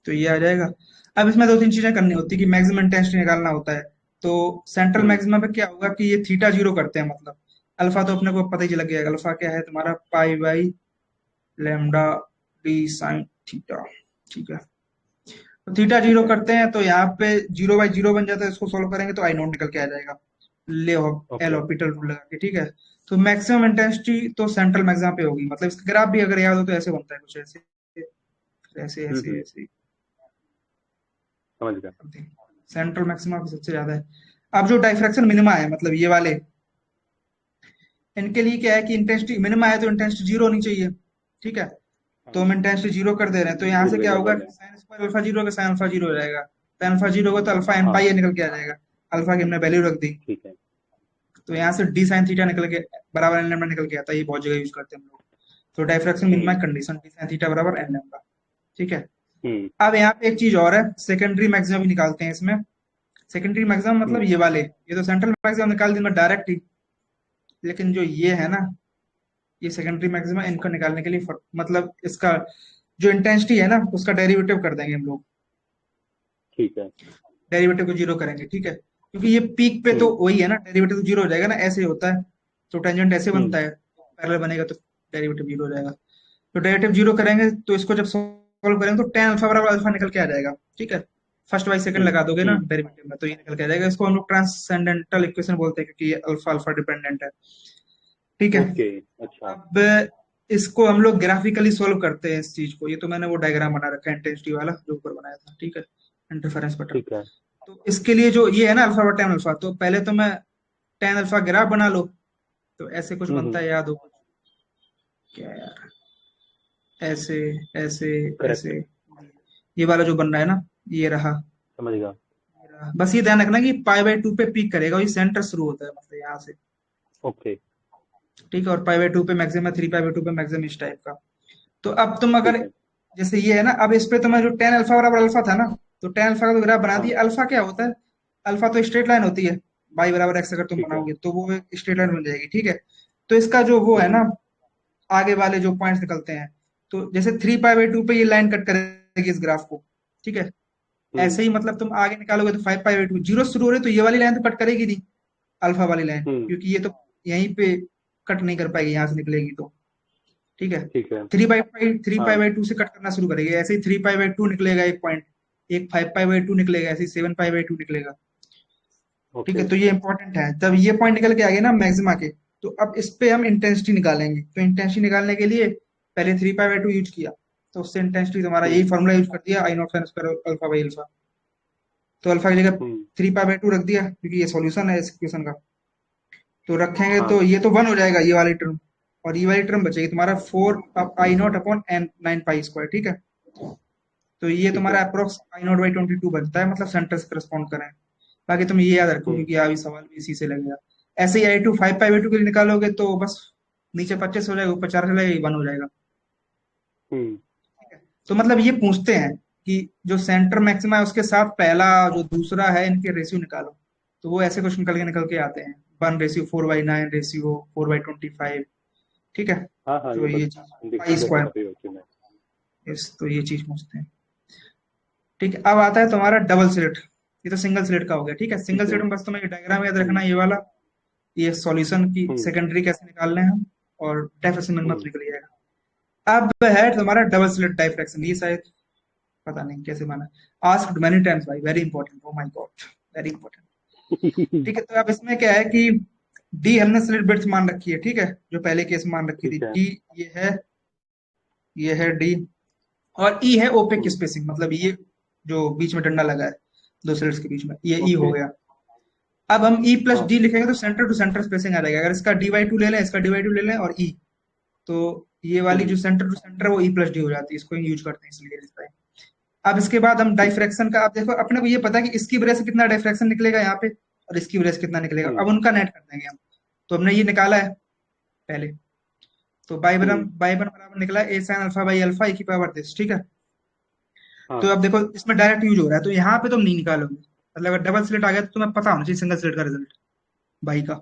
तो ये आ जाएगा। अब इसमें दो तीन चीजें करनी होती है, कि मैक्सिमम इंटेंसिटी निकालना होता है। तो सेंट्रल हम्म। मैक्सिमा पे क्या होगा कि ये थीटा जीरो करते हैं, मतलब अल्फा तो अपने को पता ही लग गया, अल्फा क्या है तुम्हारा, पाई by lambda D sine theta. ठीक है। तो थीटा जीरो ठीक है। करते हैं, तो यहाँ पे 0/0 बन जाता है, इसको सोल्व करेंगे तो आई नोट निकल के आ जाएगा, ले एल ओके। ऑर्बिटल रूल लगा के। ठीक है। तो मैक्सिमम इंटेंसिटी तो सेंट्रल मैक्सिमा पे होगी, मतलब इसका ग्राफ भी अगर याद हो तो ऐसे बनता है कुछ ऐसे, ऐसे ऐसे हम्म। ऐसे, समझ गया। सेंट्रल मैक्सिमा सबसे ज्यादा है। अब जो डाइफ्रैक्शन मिनिमा है, मतलब ये वाले, इनके लिए क्या है कि इंटेंसिटी मिनिमा है तो इंटेंसिटी जीरो होनी चाहिए। ठीक है। तो हाँ। हम इंटेंसिटी जीरो कर दे रहे हैं, तो यहाँ भूल से गए क्या यार होगा मैंने। कि साइन स्क्वायर अल्फा जीरो का साइन अल्फा जीरो हो जाएगा, तो अल्फा जीरो होगा तो अल्फा एन हाँ। पाई ए निकल के आ जाएगा, अल्फा की हमने वैल्यू रख दी, ठीक है। तो यहाँ से डी साइन थीटा निकल के बराबर एन लैम्डा निकल के आता है, ये बहुत जगह यूज करते हैं हम लोग। तो डाइफ्रैक्शन मिनिमा हम्म। कंडीशन डी साइन थीटा बराबर एन लैम्डा। ठीक है। हम्म। अब यहाँ पे एक चीज और है, सेकेंडरी मैक्सिमम भी निकालते हैं इसमें। सेकेंडरी मैक्सिमम मतलब हम्म। ये वाले, ये तो सेंट्रल मैक्सिमम निकाल दी मैं डायरेक्ट ही, लेकिन जो ये है ना, ये सेकेंडरी मैक्सिमा, इनको निकालने के लिए मतलब इसका जो इंटेंसिटी है ना उसका डेरिवेटिव कर देंगे हम लोग, ठीक है। डेरिवेटिव को जीरो करेंगे, ठीक है, क्योंकि ये पीक पे तो वही है ना, डेरिवेटिव तो जीरो हो जाएगा ना, ऐसे होता है, तो टेंजेंट ऐसे बनता हम्म। है, पैरेलल बनेगा तो डेरिवेटिव जीरो हो जाएगा। तो डेरिवेटिव जीरो करेंगे तो इसको जब सॉल्व करेंगे तो टेन अल्फा बराबर अल्फा निकल के आ जाएगा, ठीक है, फर्स्ट बाई सेकंड हम्म। लगा दोगे ना हम्म। डेरिवेटिव में तो ये निकल के आ जाएगा। इसको हम लोग ट्रांसेंडेंटल इक्वेशन बोलते हैं क्योंकि ये अल्फा अल्फा डिपेंडेंट है, ठीक है। ओके। अच्छा। अब इसको हम लोग ग्राफिकली सोल्व करते हैं इस चीज को, ये तो मैंने वो डायग्राम बना रखा है इंटेंसिटी वाला जो ऊपर बनाया था, ठीक है, इंटरफेरेंस पैटर्न। ठीक है। तो इसके लिए जो ये है ना अल्फा बटा टेन अल्फा, तो पहले तो मैं टेन अल्फा ग्राफ बना लो, तो ऐसे कुछ बनता हम्म। है, याद हो क्या यार, ऐसे ऐसे करेक्ट। ऐसे, ये वाला जो बन रहा है ना, ये रहा, समझ गया। ये रहा। बस ये ध्यान रखना कि पाई बाई टू पे पीक करेगा, ये सेंटर शुरू होता है मतलब यहाँ से, ओके। ठीक है, और पाई बाई टू पे maximum, three pi by to पे मैक्सिमम, इस टाइप का। तो अब तुम अगर ठीक है। जैसे ये है ना, अब इस पे तुम्हें जो टेन अल्फा बराबर अल्फा था ना, तो टेन अल्फा का तो ग्राफ बना हाँ। दिया। अल्फा क्या होता है, अल्फा तो स्ट्रेट लाइन होती है, बाई बराबर एक्स अगर तुम ठीक है। बनाओगे तो वो एक स्ट्रेट लाइन बन जाएगी, ठीक है। तो इसका जो वो है हम्म। ना, आगे वाले जो पॉइंट्स निकलते हैं, तो जैसे थ्री पाई बाई टू पे ये लाइन कट करेगी इस ग्राफ को, ठीक है। हम्म। ऐसे ही मतलब तुम आगे निकालोगे तो five pi by to zero शुरू हो रही है, तो ये वाली लाइन तो कट करेगी नहीं, अल्फा वाली लाइन, हम्म। क्योंकि ये तो यहीं पे कट नहीं कर पाएगी, यहाँ से निकलेगी तो, ठीक है। ठीक है। थ्री पाई हाँ। बाई टू से कट करना शुरू करेगी, ऐसे ही थ्री पाई बाई टू निकलेगा एक पॉइंट, एक फाइव पाई बाई टू निकलेगा, ऐसे ही सेवन पाई बाई टू निकलेगा, ठीक ओके। है। तो ये इंपॉर्टेंट है, जब ये पॉइंट निकल के आ गए ना मैक्सिमा के, तो अब इस पे हम इंटेंसिटी निकालेंगे। तो इंटेंसिटी निकालने के लिए पहले three pi by to use किया, तो उससे इंटेंसिटी तुम्हारा हम्म। यही फॉर्मूला यूज कर दिया, I naught sine square alpha by alpha. तो अल्फा की जगह hmm. Three pi by two रख दिया, क्योंकि ये सॉल्यूशन है इस इक्वेशन का। तो रखेंगे हाँ। तो ये तो वन हो जाएगा ये वाली टर्म, और ये वाली टर्म बचेगी तुम्हारा four I naught upon N nine pi square, ठीक है। तो ये ठीक तुम्हारा है। Approx I naught by twenty two बनता है, मतलब सेंटर से करस्पॉन्ड करें। बाकी तुम ये याद रखो, हम्म। क्योंकि अभी सवाल भी इसी से लगेगा। ऐसे ही I two five pi by two के लिए निकालोगे तो बस नीचे 25 हो जाएगा, ऊपर 4 हो जाएगा, वन हो जाएगा, हम्म। ठीक है। तो मतलब ये पूछते हैं कि जो सेंटर मैक्सिमा है उसके साथ पहला जो दूसरा है इनके रेशियो निकालो, तो वो ऐसे क्वेश्चन निकल के आते हैं, one ratio four by nine ratio four by twenty five, ठीक है। हाँ हाँ, तो ये ये बस चीज पाई देखा स्क्वायर, था पीओसी में। यस, तो ये चीज पूछते हैं, ठीक है। अब आता है तुम्हारा डबल स्लिट, ये तो सिंगल स्लिट का हो गया, ठीक है। सिंगल ठीक है। स्लिट में बस तुम्हें डायग्राम याद रखना हम्म। है, ये वाला, ये सॉल्यूशन की हम्म। सेकेंडरी कैसे निकालने हैं हम, और डाइफ्रैक्शन मत हम्म। निकल जाएगा। अब है तुम्हारा डबल स्लिट डाइफ्रैक्शन, ये शायद पता नहीं कैसे माना, आस्क्ड मेनी टाइम्स भाई, very important, oh my God, very important, ठीक है। तो अब इसमें क्या है कि डी हमने स्लिट बिड्थ मान रखी है, ठीक है, जो पहले केस में मान रखी थी ठीक है। डी, ये है डी, और ई है ओपेक हम्म। स्पेसिंग, मतलब ये जो बीच में डंडा लगा है दो स्लिट्स के बीच में, ये ई हो ओके। गया। अब हम ई प्लस हाँ। डी लिखेंगे तो सेंटर टू सेंटर स्पेसिंग आ जाएगा, अगर इसका डी बाई टू ले लें, इसका डी बाई टू ले लें और ई, तो ये वाली हम्म। जो सेंटर टू सेंटर है वो ई प्लस डी हो जाती है, इसको यूज करते हैं इसलिए लिखता है। अब इसके बाद हम ठीक है। डाइफ्रैक्शन का, आप देखो अपने को ये पता है कि इसकी वजह से कितना डाइफ्रैक्शन निकलेगा यहाँ पे, और इसकी वजह से कितना निकलेगा, हम्म। अब उनका नेट कर देंगे हम। तो हमने ये निकाला है पहले, तो हम्म। बाई वन बराबर निकला ए साइन अल्फा बाई अल्फा ई की पावर दिस, ठीक है। तो हाँ। अब देखो इसमें डायरेक्ट यूज हो रहा है, तो यहाँ पे तुम नहीं निकालोगे, मतलब अगर डबल स्लिट आ गया तो तुम्हें पता होना चाहिए सिंगल स्लिट का रिजल्ट बाई का।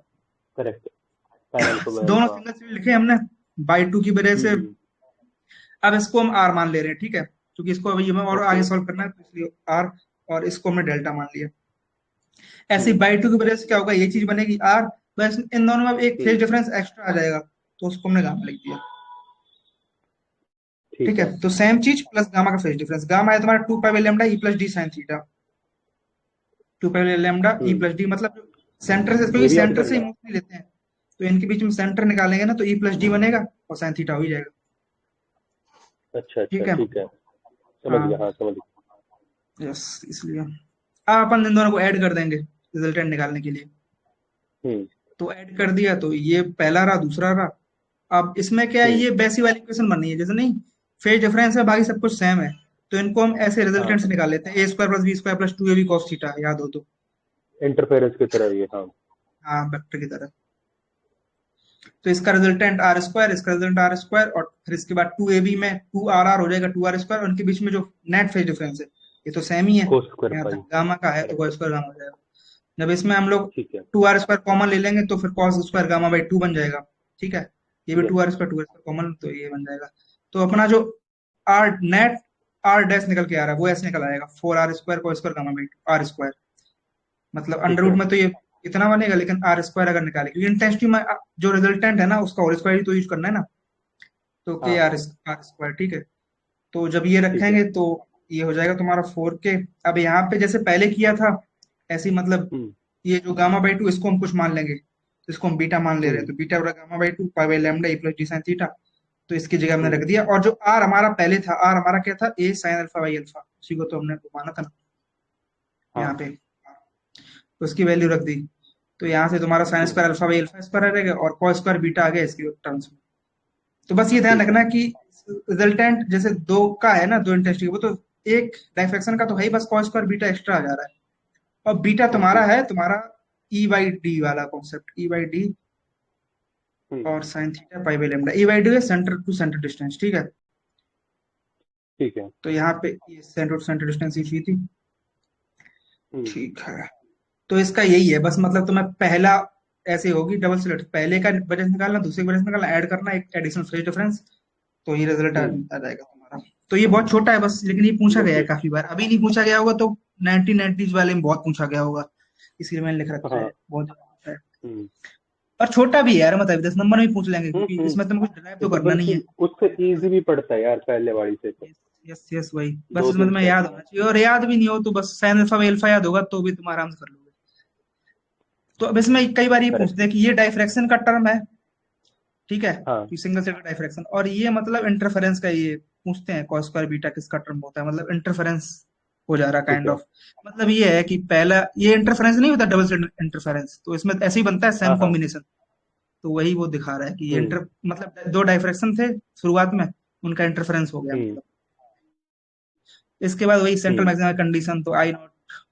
करेक्ट। साइन अल्फा बाय दोनों अल्फा। सिंगल स्लिट लिखे हमने बाई टू की वजह से। हम्म। अब इसको हम आर मान ले रहे हैं, ठीक है, क्योंकि इसको अभी हमें और ओके। आगे सॉल्व करना है, तो इसलिए आर, और इसको हमने डेल्टा मान लिया। ऐसे ही हम्म। बाई टू की वजह से क्या होगा, ये चीज बनेगी आर, बस इन दोनों में एक फेज हम्म। डिफरेंस एक्स्ट्रा आ जाएगा, तो उसको हमने गामा लिख दिया, ठीक ठीक है। है। तो सेम चीज प्लस गामा का फेज डिफरेंस, गामा है तुम्हारा two pi by lambda E plus D sine theta, two pi by lambda E hmm. Plus D, मतलब सेंटर से, क्योंकि ये भी याद सेंटर से करना ही है। मोस्टली लेते हैं, तो इनके बीच में सेंटर निकालेंगे ना, तो ई प्लस डी बनेगा और साइन थीटा हो ही जाएगा, अच्छा अच्छा, ठीक है। ठीक है। समझ गया, हाँ, हाँ समझ गया। यस, इसलिए अब अपन इन दोनों को ऐड कर देंगे रिजल्टेंट निकालने के लिए। हम्म। तो ऐड कर दिया, तो ये पहला रहा, दूसरा रहा। अब इसमें क्या है, हम्म। ये वैसी वाली इक्वेशन बननी है जैसे, नहीं फेज डिफरेंस है, बाकी सब कुछ सेम है, तो इनको हम ऐसे हाँ। रिजल्टेंट से निकाल लेते हैं, a square plus B square plus two a b cos theta, याद हो तो। इंटरफेरेंस की तरह ये, हाँ। हाँ, वेक्टर की तरह। तो इसका रिजल्टेंट आर स्क्वायर, इसका रिजल्टेंट आर स्क्वायर, और फिर इसके बाद टू ए बी में टू आर आर हो जाएगा, टू आर स्क्वायर, और उनके बीच में जो नेट फेज डिफरेंस है ये तो सेम ही है, कोस स्क्वायर यहाँ पाई। तक गामा का है तो करेक्ट। वो स्क्वायर गामा हो जाएगा। जब इसमें हम लोग ठीक है। टू आर स्क्वायर कॉमन ले लेंगे तो फिर cos square gamma by two बन जाएगा, ठीक है। ये भी यस। 2r² कॉमन, तो ये बन जाएगा। तो अपना जो आर नेट आर डैश निकल के आ रहा है वो ऐसे निकल आएगा 4r² को स्क्वायर गामा बाई r²। मतलब अंडर ठीक रूट है। में तो ये इतना बनेगा, लेकिन r² अगर निकाले, क्योंकि इंटेंसिटी में जो रिजल्टेंट है ना उसका होल स्क्वायर ही तो यूज करना है ना, तो के हाँ r²। ठीक है, तो जब ये ठीक है। रखेंगे तो ये हो जाएगा तुम्हारा 4k। अब यहाँ पे जैसे पहले किया था ऐसे ही, मतलब हम्म ये जो गामा बाई 2 इसको हम कुछ मान लेंगे, तो इसको हम बीटा मान ले रहे हैं, हम्म तो बीटा बटा gamma by 2 pi by lambda A plus D sine theta. तो इसकी जगह हमने रख हम्म। दिया, और जो आर हमारा पहले था, आर हमारा क्या था, ए साइन अल्फा बाई अल्फा, उसी को तो हमने माना था ना यहाँ हाँ पे, तो उसकी वैल्यू रख दी। तो यहाँ से तुम्हारा sine hmm. Square alpha by alpha square आ जाएगा, और कॉस स्क्वायर बीटा आ गया इसके टर्म्स में। तो बस ये ध्यान ठीक है। रखना कि रिजल्टेंट जैसे दो का है ना, दो इंटेंसिटी, वो तो एक डाइफ्रैक्शन का तो है ही, बस कॉस स्क्वायर बीटा एक्स्ट्रा आ जा रहा है। और बीटा ओके। तुम्हारा है तुम्हारा ई बाई डी वाला कॉन्सेप्ट, ई बाई डी हम्म। और sine theta pi by lambda. E by D है सेंटर टू सेंटर डिस्टेंस, ठीक है। ठीक है। तो यहाँ पे ये सेंटर टू सेंटर डिस्टेंस ही थी। हम्म। ठीक है, तो इसका यही है बस, मतलब तुम्हें पहला ऐसे होगी डबल स्लिट, पहले का वजह निकालना, दूसरे का वजह निकालना, ऐड करना एक एडिशनल फेज डिफरेंस, तो ये रिजल्ट हम्म। आ जाएगा तुम्हारा। तो ये बहुत छोटा है बस, लेकिन ये पूछा गया है ओके। काफी बार, अभी नहीं पूछा गया होगा तो 1990s वाले में बहुत पूछा गया होगा, इसलिए मैंने लिख रखा है, हाँ। बहुत ज्यादा पूछा है। हम्म और छोटा भी है यार, मतलब 10 नंबर में भी पूछ लेंगे, क्योंकि हम्म। इसमें तुम्हें कुछ ड्राइव तो तो करना नहीं बल्कि है। उससे इजी भी पड़ता है यार पहले वाली से तो। यस यस, वही बस, दो इसमें तीन तुम्हें स्टेप याद में। होना चाहिए, और याद भी नहीं हो तो बस साइन अल्फा बाई अल्फा याद होगा तो भी तुम आराम से कर लोगे। तो अब इसमें कई बार ये करेक्ट। पूछते हैं कि ये डाइफ्रैक्शन का टर्म है, ठीक है, हाँ कि सिंगल सेट डाइफ्रैक्शन, और ये मतलब इंटरफेरेंस का, ये पूछते हैं कॉस स्क्वायर बीटा किसका टर्म होता है, मतलब इंटरफेरेंस हो जा रहा ठीक काइंड है। ऑफ। मतलब ये है कि पहला ये इंटरफेरेंस नहीं होता, डबल स्लिट इंटरफेरेंस, तो इसमें ऐसे ही बनता है हाँ सेम हाँ। कॉम्बिनेशन। तो वही वो दिखा रहा है कि ये हम्म मतलब दो डाइफ्रैक्शन थे शुरुआत में, उनका इंटरफेरेंस हो गया हम्म मतलब। इसके बाद वही सेंट्रल हम्म। मैक्सिमम कंडीशन, तो आई नॉट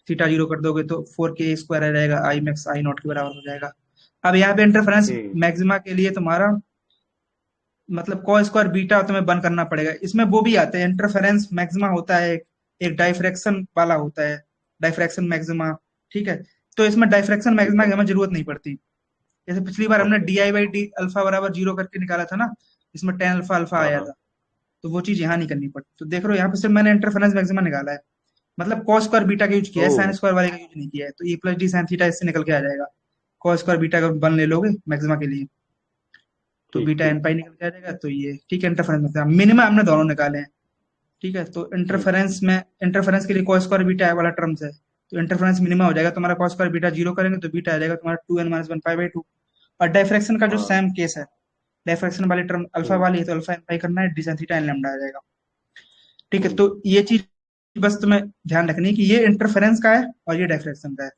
थीटा जीरो कर दोगे तो 4k² आ जाएगा, आई मैक्स आई नॉट के बराबर हो जाएगा। अब यहाँ पे इंटरफेरेंस हम्म। मैक्सिमा के लिए तुम्हारा मतलब कॉस स्क्वायर बीटा तुम्हें बंद करना पड़ेगा, इसमें वो भी आते हैं, इंटरफेरेंस मैक्सिमा होता है, एक डाइफ्रैक्शन वाला होता है, डाइफ्रैक्शन मैक्सिमा, ठीक है। तो इसमें डाइफ्रैक्शन ठीक मैक्सिमा है। की हमें जरूरत नहीं पड़ती। जैसे पिछली बार हमने okay. D I by D alpha बराबर 0 करके निकाला था ना, इसमें टेन अल्फा अल्फा हाँ आया हाँ। था, तो वो चीज यहाँ नहीं करनी पड़ती। तो देख रहे हो यहाँ पे सिर्फ मैंने इंटरफेरेंस मैक्सिमा निकाला है, मतलब कॉस स्क्वायर बीटा का यूज किया ओ। है, साइन स्क्वायर वाले का यूज नहीं किया है, तो ई प्लस डी साइन थीटा इससे निकल के आ जाएगा। कॉस स्क्वायर बीटा का वन ले लोगे मैक्सिमा के लिए, तो ठीक बीटा ठीक। एन पाई निकल के आ जाएगा। तो ये ठीक है, इंटरफेरेंस मैक्सिमा मिनिमम हमने दोनों निकाले हैं, ठीक है। तो हम्म इंटरफेरेंस के लिए कॉस स्क्वायर बीटा वाला टर्म्स है, तो इंटरफेरेंस मिनिमम हो जाएगा तुम्हारा, कॉस स्क्वायर बीटा 0 करेंगे तो बीटा आ जाएगा तुम्हारा 2n-1 पाई बाई 2। और डाइफ्रैक्शन का जो हाँ। सेम केस है, डाइफ्रैक्शन वाली टर्म अल्फा हम्म वाली है, तो अल्फा एन पाई करना है, d sine theta n lambda आ जाएगा, ठीक है। हम्म। तो ये चीज बस तुम्हें ध्यान रखनी है कि ये इंटरफेरेंस का है और ये डाइफ्रैक्शन का है।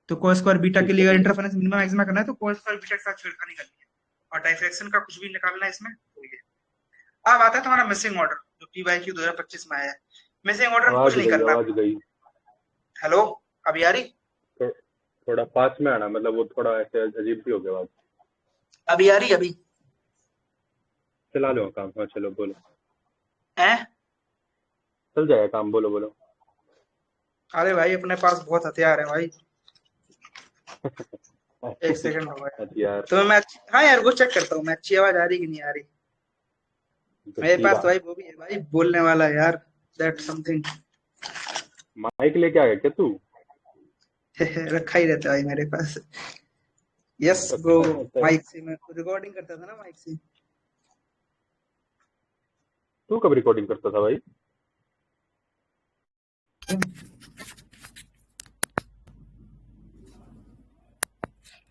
तो कॉस स्क्वायर बीटा के ठीक लिए है। अगर इंटरफेरेंस मिनिमम मैक्सिमा करना है तो कॉस स्क्वायर बीटा के साथ छेड़खानी करनी है, और डाइफ्रैक्शन का कुछ भी निकालना है इसमें, तो ये। अब आता है तुम्हारा मिसिंग ऑर्डर, जो PYQ 2025 में आया है। मिसिंग ऑर्डर में कुछ आवाज नहीं गई करना। आवाज गई। हेलो, अभी आ रही? थो, थोड़ा पास में आना, मतलब वो थोड़ा ऐसे अजीब सी हो गया आवाज। अभी आ रही? अभी चला लो काम, हाँ चलो बोलो। है? चल जाएगा काम, बोलो बोलो। अरे भाई अपने पास बहुत हथियार है भाई। एक सेकंड हो गया। हथियार। तो मैं हाँ यार वो चेक करता हूँ मैं, अच्छी आवाज आ रही कि नहीं आ रही। मेरे पास गठीला। तो भाई वो भी है भाई, बोलने वाला यार, दैट समथिंग। माइक लेके आ गया क्या तू? रखा ही रहता है भाई मेरे पास। Yes bro. रखा रहता है। माइक से मैं रिकॉर्डिंग करता था ना, माइक से। तू कब रिकॉर्डिंग करता था भाई?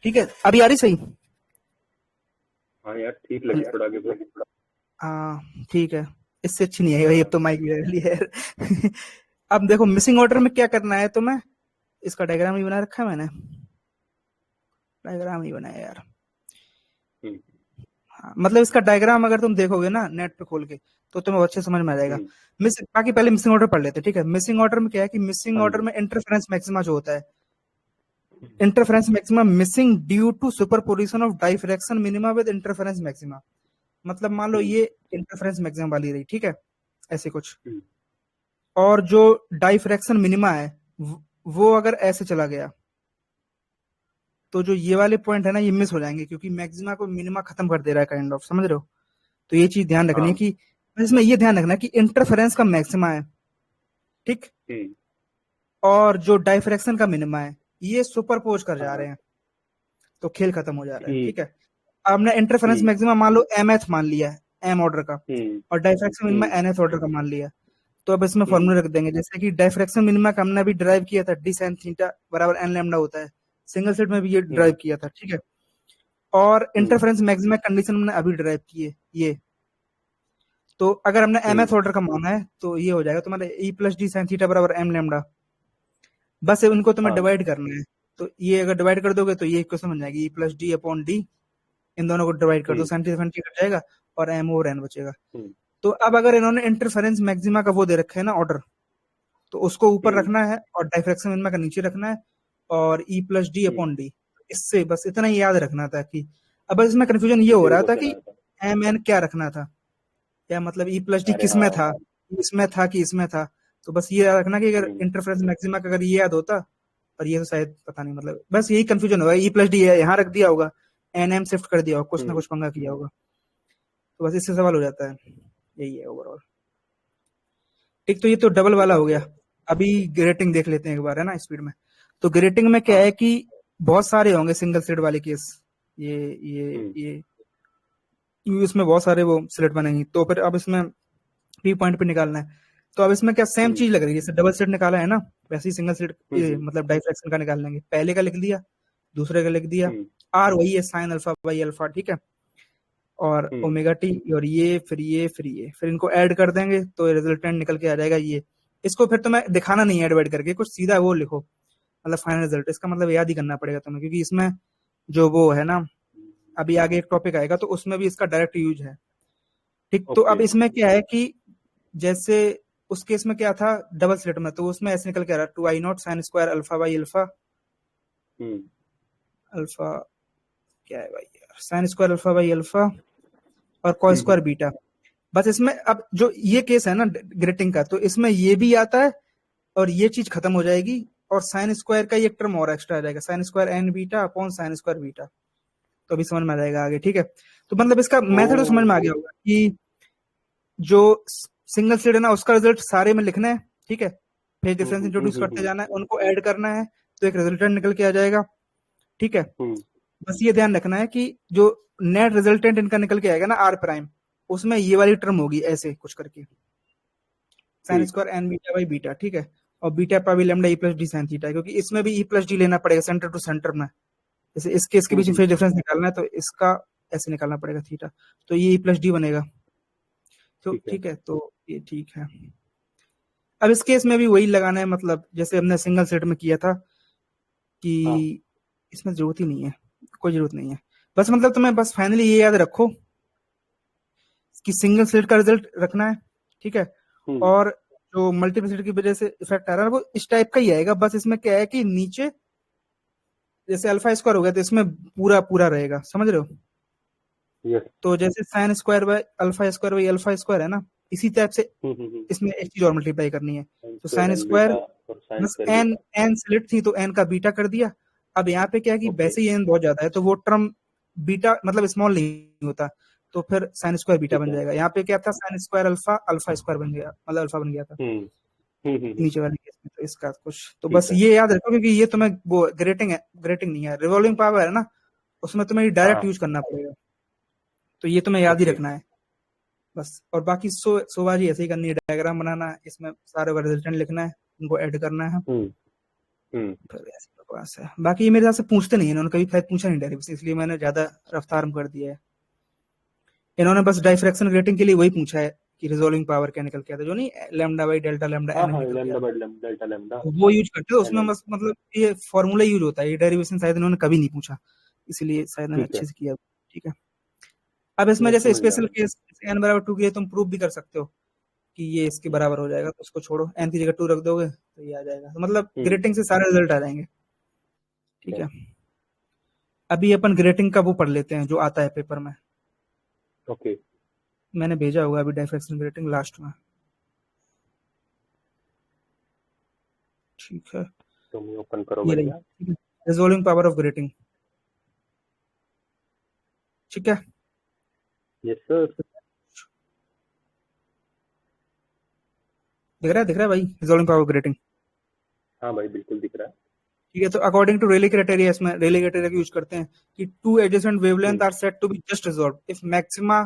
ठीक है, अभी आ रही सही? हाँ यार ठीक लगी, थोड़ा आगे बोल। हाँ ठीक है, इससे अच्छी नहीं है भाई, अब तो माइक भी ले लिया है। अब देखो मिसिंग ऑर्डर में क्या करना है तुम्हें, इसका डायग्राम ही बना रखा है मैंने, डायग्राम ही बनाया यार। हम्म हाँ, मतलब इसका डायग्राम अगर तुम देखोगे ना नेट पे खोल के तो तुम्हें अच्छे समझ में आ जाएगा। हम्म। बाकी पहले मिसिंग ऑर्डर पढ़ लेते हैं, ठीक है। मिसिंग ऑर्डर में क्या है कि मिसिंग हाँ ऑर्डर जी। में इंटरफेरेंस मैक्सिमा जो होता है, interference maxima missing due to superposition of diffraction minima with interference maxima. मतलब मान लो हम्म ये इंटरफेरेंस मैक्सिमा वाली रही, ठीक है, ऐसे कुछ। हम्म और जो डाइफ्रैक्शन मिनिमा है वो अगर ऐसे चला गया तो जो ये वाले पॉइंट है ना ये मिस हो जाएंगे, क्योंकि मैक्सिमा को मिनिमा खत्म कर दे रहा है काइंड ऑफ, समझ रहे हो। तो ये चीज ध्यान रखनी है हाँ। कि इसमें ये ध्यान रखना है कि इंटरफेरेंस का मैक्सिमा है, ठीक, हम्म। और जो डाइफ्रैक्शन का मिनिमा है ये सुपरपोज कर जा रहे हाँ। हैं, तो खेल खत्म हो जा रहा है, ठीक ठीक। है। हमने इंटरफेरेंस ठीक। मैक्सिमा मान लो mth मान लिया है, m ऑर्डर का, हम्म। और डाइफ्रैक्शन मिनिमा हम्म। nth ऑर्डर का मान लिया। तो अब इसमें हम्म। फॉर्मूला रख देंगे, जैसे कि डाइफ्रैक्शन मिनिमा का हमने अभी ड्राइव किया था, डी साइन थीटा बराबर एन लैम्डा होता है, सिंगल स्लिट में भी ये हम्म। ड्राइव किया था, ठीक है। और हम्म। इंटरफेरेंस मैक्सिमा कंडीशन हमने अभी ड्राइव की है ये। तो अगर हमने mth हम्म। ऑर्डर का माना है तो ये हो जाएगा तुम्हारा e plus D sine theta बराबर एम लैम्डा। बस इनको तुम्हें हाँ। डिवाइड करना है, तो ये अगर डिवाइड कर दोगे तो ये इक्वेशन बन जाएगी e plus d upon d, इन दोनों को डिवाइड कर दो, हम्म। साइन थीटा कट जाएगा और m और n बचेगा। हम्म। तो अब अगर इन्होंने इंटरफेरेंस मैक्सिमा का वो दे रखा है ना ऑर्डर, तो उसको ऊपर हम्म। रखना है और डाइफ्रैक्शन मिनिमा का नीचे रखना है, और e plus d hmm. Upon d. इससे बस इतना ही याद रखना था कि अब बस इसमें कंफ्यूजन ये हो जीरो रहा था क्वेश्चन कि आया था। एम एन क्या रखना था, या मतलब ई प्लस डी अरे किस हाँ। में था, इसमें था कि इसमें था। तो बस ये याद रखना कि अगर हम्म। इंटरफेरेंस मैक्सिमा का अगर ये याद होता, और ये तो शायद पता नहीं, मतलब बस यही कंफ्यूजन होगा, ई प्लस डी यहाँ रख दिया होगा, एन एम शिफ्ट कर दिया होगा, कुछ ना हम्म। कुछ पंगा किया होगा। तो बस इससे सवाल हो जाता है, यही है ओवरऑल। ठीक, तो ये तो डबल वाला हो गया। अभी ग्रेटिंग देख लेते हैं एक बार, है ना, स्पीड में। तो ग्रेटिंग में क्या हाँ। है कि बहुत सारे होंगे सिंगल स्लिट वाले केस, ये हम्म। ये इसमें बहुत सारे वो स्लिट बनेंगी, तो फिर अब इसमें पी पॉइंट पे निकालना है। तो अब इसमें क्या सेम हम्म। चीज लग रही है, जैसे डबल स्लिट निकाला है ना, वैसे ही सिंगल स्लिट हम्म। मतलब डाइफ्रैक्शन का निकाल लेंगे। पहले का लिख दिया, दूसरे का लिख दिया, हम्म। आर वही है साइन अल्फा बाई अल्फा, ठीक है, और हम्म। ओमेगा टी, और ये फिर ये फिर ये, फिर इनको ऐड कर देंगे तो रिजल्टेंट निकल के आ जाएगा ये। इसको फिर तुम्हें दिखाना नहीं है डिवाइड करके, कुछ सीधा वो लिखो, मतलब फाइनल रिजल्ट। इसका मतलब याद ही करना पड़ेगा तुम्हें, क्योंकि इसमें जो वो है ना, अभी आगे एक टॉपिक आएगा तो उसमें भी इसका डायरेक्ट यूज है। ठीक, तो ओके। अब इसमें क्या है कि जैसे उस केस में क्या था डबल स्लिट में, तो उसमें ऐसे निकल के आ रहा two I naught sine square alpha by alpha, hmm. Alpha क्या है भाई यार, sine square alpha by alpha और कॉस स्क्वायर बीटा। बस इसमें अब जो ये केस है ना ग्रेटिंग का, तो इसमें ये भी आता है और ये चीज खत्म हो जाएगी, और साइन स्क्वायर का एक टर्म और एक्स्ट्रा आ जाएगा, sine square N beta upon sine square beta. तो अभी समझ में आ जाएगा आगे, ठीक है। तो मतलब इसका मेथड तो समझ में आ गया ओ। होगा कि जो सिंगल स्लिट है ना उसका रिजल्ट सारे में लिखना है, ठीक है, फेज डिफरेंस इंट्रोड्यूस करते जाना है, उनको ऐड करना है, तो एक रिजल्टेंट निकल के आ जाएगा, ठीक है। हम्म। बस ये ध्यान रखना है कि जो नेट रिजल्टेंट इनका निकल के आएगा ना आर प्राइम, उसमें ये वाली टर्म होगी ऐसे कुछ करके, साइन ठीक। Square N beta by beta, ठीक है, और बीटा पर भी lambda E plus D sine theta, क्योंकि इसमें भी ई प्लस डी लेना पड़ेगा सेंटर टू सेंटर में। जैसे इस केस के बीच में फेज डिफरेंस निकालना है तो इसका ऐसे निकालना पड़ेगा थीटा, तो ये ई प्लस डी बनेगा। तो ठीक है। ठीक है, तो ये ठीक है। अब इस केस में भी वही लगाना है, मतलब जैसे हमने सिंगल सेट में किया था कि हाँ। इसमें जरूरत ही नहीं है, कोई जरूरत नहीं है। बस मतलब तुम्हें बस फाइनली ये याद रखो कि सिंगल स्लिट का रिजल्ट रखना है, ठीक है, हम्म। और जो मल्टीप्लिसिटी की वजह से इफेक्ट आ रहा है वो इस टाइप का ही आएगा। बस इसमें क्या है कि नीचे जैसे अल्फा स्क्वायर हो गया तो इसमें पूरा पूरा रहेगा, समझ रहे हो। यस। तो जैसे sine square by alpha square है ना, इसी टाइप से हम्म। इसमें एक चीज और मल्टीप्लाई करनी है। साइन तो square sine N square beta और साइन बस square N beta. N slit थी तो एन का बीटा कर दिया। अब यहाँ पे क्या है कि ओके। वैसे ही एन बहुत ज्यादा है तो वो टर्म बीटा मतलब स्मॉल नहीं होता, तो फिर साइन स्क्वायर बीटा ठीक बन है। जाएगा। यहाँ पे क्या था sign square alpha alpha square बन गया, मतलब अल्फा बन गया था हम्म। नीचे वाले केस में। तो इसका कुछ तो ठीक बस है। ये याद रखो, क्योंकि ये तुम्हें वो ग्रेटिंग है, ग्रेटिंग नहीं है, रिवॉल्विंग पावर है ना, उसमें तुम्हें डायरेक्ट हाँ। यूज करना पड़ेगा। तो ये तुम्हें याद ही ओके। रखना है बस। और बाकी सोबाजी ऐसे ही करनी है, डायग्राम बनाना है, इसमें सारे का रिजल्टेंट लिखना है, उनको ऐड करना है, हम्म। हम्म। फिर ऐसी बकवास है। बाकी ये मेरे हिसाब से पूछते नहीं है, इन्होंने कभी शायद पूछा नहीं डायरेक्ट, इसलिए मैंने ज्यादा रफ्तार में कर दिया है। इन्होंने बस डाइफ्रैक्शन रेटिंग के लिए वही पूछा है कि रिजोल्विंग पावर क्या निकल के आता है, जो नहीं लैम्डा बाई डेल्टा लैम्डा हाँ एन हाँ, निकल के लैम्डा आता बाय लैम्डा डेल्टा लैम्डा है, वो यूज करते हैं एन उसमें। एन। बस मतलब ये फॉर्मूला यूज होता है, ये डेरिवेशन शायद इन्होंने कभी नहीं पूछा, इसलिए शायद मैंने ठीक है। अच्छे से किया। ठीक है, अब इसमें मैं जैसे समझ गया। स्पेशल केस एन बराबर 2 के लिए तुम प्रूव भी कर सकते हो कि ये इसके हम्म। बराबर हो जाएगा, तो उसको छोड़ो, एन की जगह 2 रख दोगे तो ये आ जाएगा। तो मतलब हम्म। ग्रेटिंग से सारे रिजल्ट आ जाएंगे, ठीक ठीक है। है। अभी अपन ग्रेटिंग का वो पढ़ लेते हैं जो आता है पेपर में, ओके। मैंने भेजा होगा अभी डाइफ्रैक्शन ग्रेटिंग लास्ट में, ठीक है। तुम ही ओपन करो ये रही, भैया। ठीक है, रिजोल्विंग पावर ऑफ ग्रेटिंग। ठीक है। Yes sir. दिख रहा है भाई रिजॉल्विंग पावर ग्रेटिंग। हाँ भाई बिल्कुल दिख रहा है। ठीक है, तो अकॉर्डिंग टू रेले क्राइटेरिया, इसमें रेले क्राइटेरिया यूज करते हैं कि two adjacent wavelength are said to be just resolve if maxima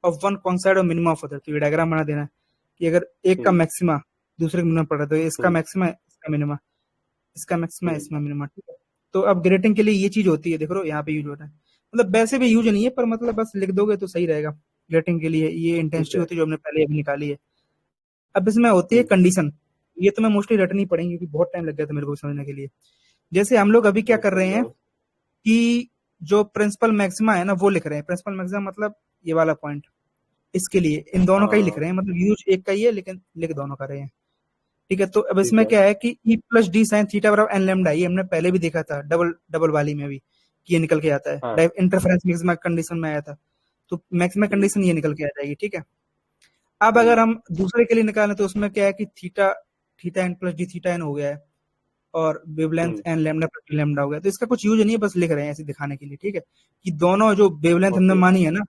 of one coincide और मिनिमा ऑफ अदर। तो ये डायग्राम बना देना है कि अगर एक का मैक्सिमा दूसरे का मिनिमा पड़ रहा है तो इसका मैक्सिमा इसका मिनिमा, इसका मैक्सिमा इसमें मिनिमा। ठीक है, तो अब ग्रेटिंग के लिए ये चीज होती है, देखो यहाँ पे यूज हो रहा है, मतलब वैसे भी यूज नहीं है पर मतलब बस लिख दोगे तो सही रहेगा। ग्रेटिंग के लिए ये इंटेंसिटी होती है जो हमने पहले अभी निकाली है। अब इसमें होती है कंडीशन, ये तो मैं मोस्टली रटनी पड़ेंगी क्योंकि बहुत टाइम लग गया था मेरे को समझने के लिए। जैसे हम लोग अभी क्या कर रहे हैं कि जो प्रिंसिपल मैक्सिमा है ना वो लिख रहे हैं। प्रिंसिपल मैक्सिमा मतलब ये वाला पॉइंट, इसके लिए इन दोनों का ही लिख रहे हैं, मतलब यूज एक का ही है लेकिन लिख दोनों का रहे हैं। ठीक है, तो अब इसमें क्या है कि ई प्लस डी साइन थीटा बराबर एन लेमडा, ये हमने पहले भी देखा था डबल डबल वाली में भी कि ये निकल के आता है, इंटरफेरेंस मैक्सिमा कंडीशन में आया था, तो मैक्सिमा कंडीशन ये निकल के आ जाएगी। ठीक है, अब अगर हम दूसरे के लिए निकालें तो उसमें क्या है कि theta theta N plus D theta N हो गया है और wavelength N lambda plus D lambda हो गया। तो इसका कुछ यूज नहीं है, बस लिख रहे हैं ऐसे दिखाने के लिए। ठीक है, कि दोनों जो वेवलेंथ हमने मानी है ना,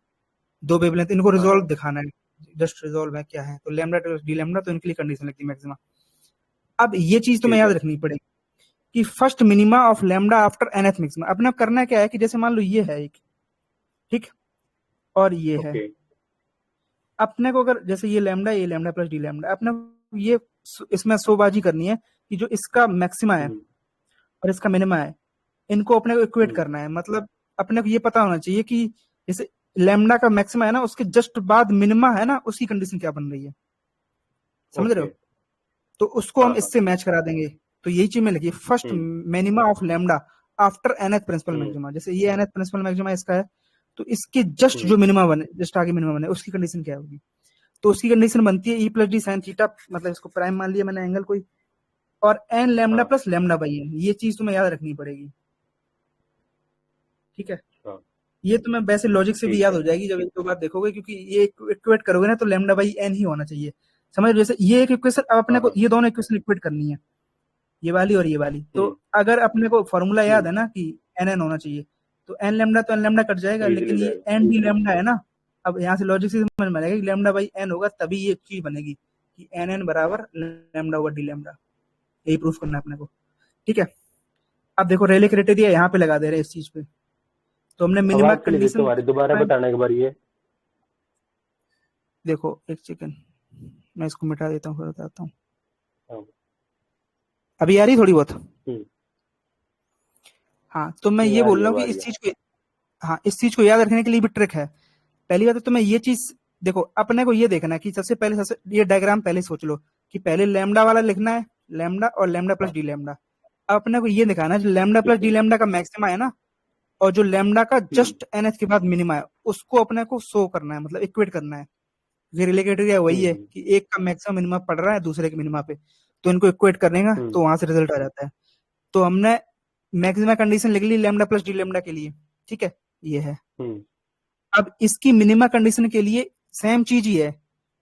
दो वेवलेंथ, इनको रिजोल्व दिखाना है, जस्ट रिजोल्व है क्या है, तो लेमडा प्लस डी लेमडा, तो इनके लिए कंडीशन लगती है मैक्सिमा। अब ये चीज तुम्हें याद रखनी पड़ेगी कि first minima of lambda after nth maxima. अपने करना क्या है कि जैसे मान लो ये है एक, ठीक, और ये है, अपने को अगर जैसे ये लेमडा प्लस डी लेमडा, अपने ये इसमें सोबाजी करनी है कि जो इसका मैक्सिमा है और इसका मिनिमा है, इनको अपने को इक्वेट करना है। मतलब अपने को ये पता होना चाहिए कि जैसे लेमडा का मैक्सिमा है ना, उसके जस्ट बाद मिनिमा है ना, उसकी कंडीशन क्या बन रही है, समझ रहे हो? तो उसको हम इससे मैच करा देंगे। तो यही चीज में लिखिए, first minima of lambda after nth principal maxima. जैसे ये nth प्रिंसिपल मैक्सिमा इसका है, तो इसके जस्ट जो मिनिमा बने, जस्ट आगे मिनिमा बने, उसकी कंडीशन क्या होगी? तो उसकी कंडीशन बनती है E plus D sine theta, मतलब इसको प्राइम मान लिया मैंने एंगल कोई, और N lambda plus lambda by N. ये चीज तुम्हें याद रखनी पड़ेगी। ठीक है, ये तुम्हें वैसे लॉजिक से भी याद हो जाएगी जब एक दो बार देखोगे, क्योंकि ये इक्वेट करोगे ना तो लेमडा बाई एन ही होना चाहिए। समझ, जैसे ये एक इक्वेशन, अब अपने को ये दोनों इक्वेशन इक्वेट करनी है, ये वाली और ये वाली। तो अगर अपने को फॉर्मूला याद है ना कि एन एन होना चाहिए, तो एन लेमडा तो एन लेमडा कट जाएगा, लेकिन ये एन डी लेमडा है ना, अब यहाँ से लॉजिक से समझ में आएगा कि लेमडा बाई एन होगा, तभी ये चीज बनेगी कि एन एन बराबर लेमडा ओवर डी लेमडा। यही प्रूफ करना है अपने को। ठीक है, अब देखो रेले क्राइटेरिया यहाँ पे लगा दे रहे हैं इस चीज पे। तो हमने मिनिमम कंडीशन, दोबारा बताना एक बार ये। देखो एक सेकंड, मैं इसको मिटा देता हूँ फिर बताता हूँ। अभी आ रही थोड़ी बहुत? हाँ, तो मैं ये बोल रहा हूँ कि इस चीज को, हाँ, इस चीज को याद रखने के लिए भी ट्रिक है। पहली बात तो मैं ये चीज देखो, अपने को ये देखना है कि सबसे पहले ये डायग्राम पहले सोच लो कि पहले लेमडा वाला लिखना है, लेमडा और लेमडा प्लस डी लेमडा। अपने को ये दिखाना है जो लेमडा प्लस डी लेमडा का मैक्सिमा है ना, और जो लेमडा का जस्ट एनएच के बाद मिनिमा है, उसको अपने को शो करना है, मतलब इक्वेट करना है। ये रिलेटेड वही है कि एक का मैक्सिमम मिनिमा पड़ रहा है दूसरे के मिनिमा पे, तो इनको इक्वेट करने का, तो वहां से रिजल्ट आ जाता है। तो हमने मैक्सिमा कंडीशन लिख ली लेमडा प्लस डी लेमडा के लिए। ठीक है, ये है। अब इसकी मिनिमा कंडीशन के लिए सेम चीज ही है,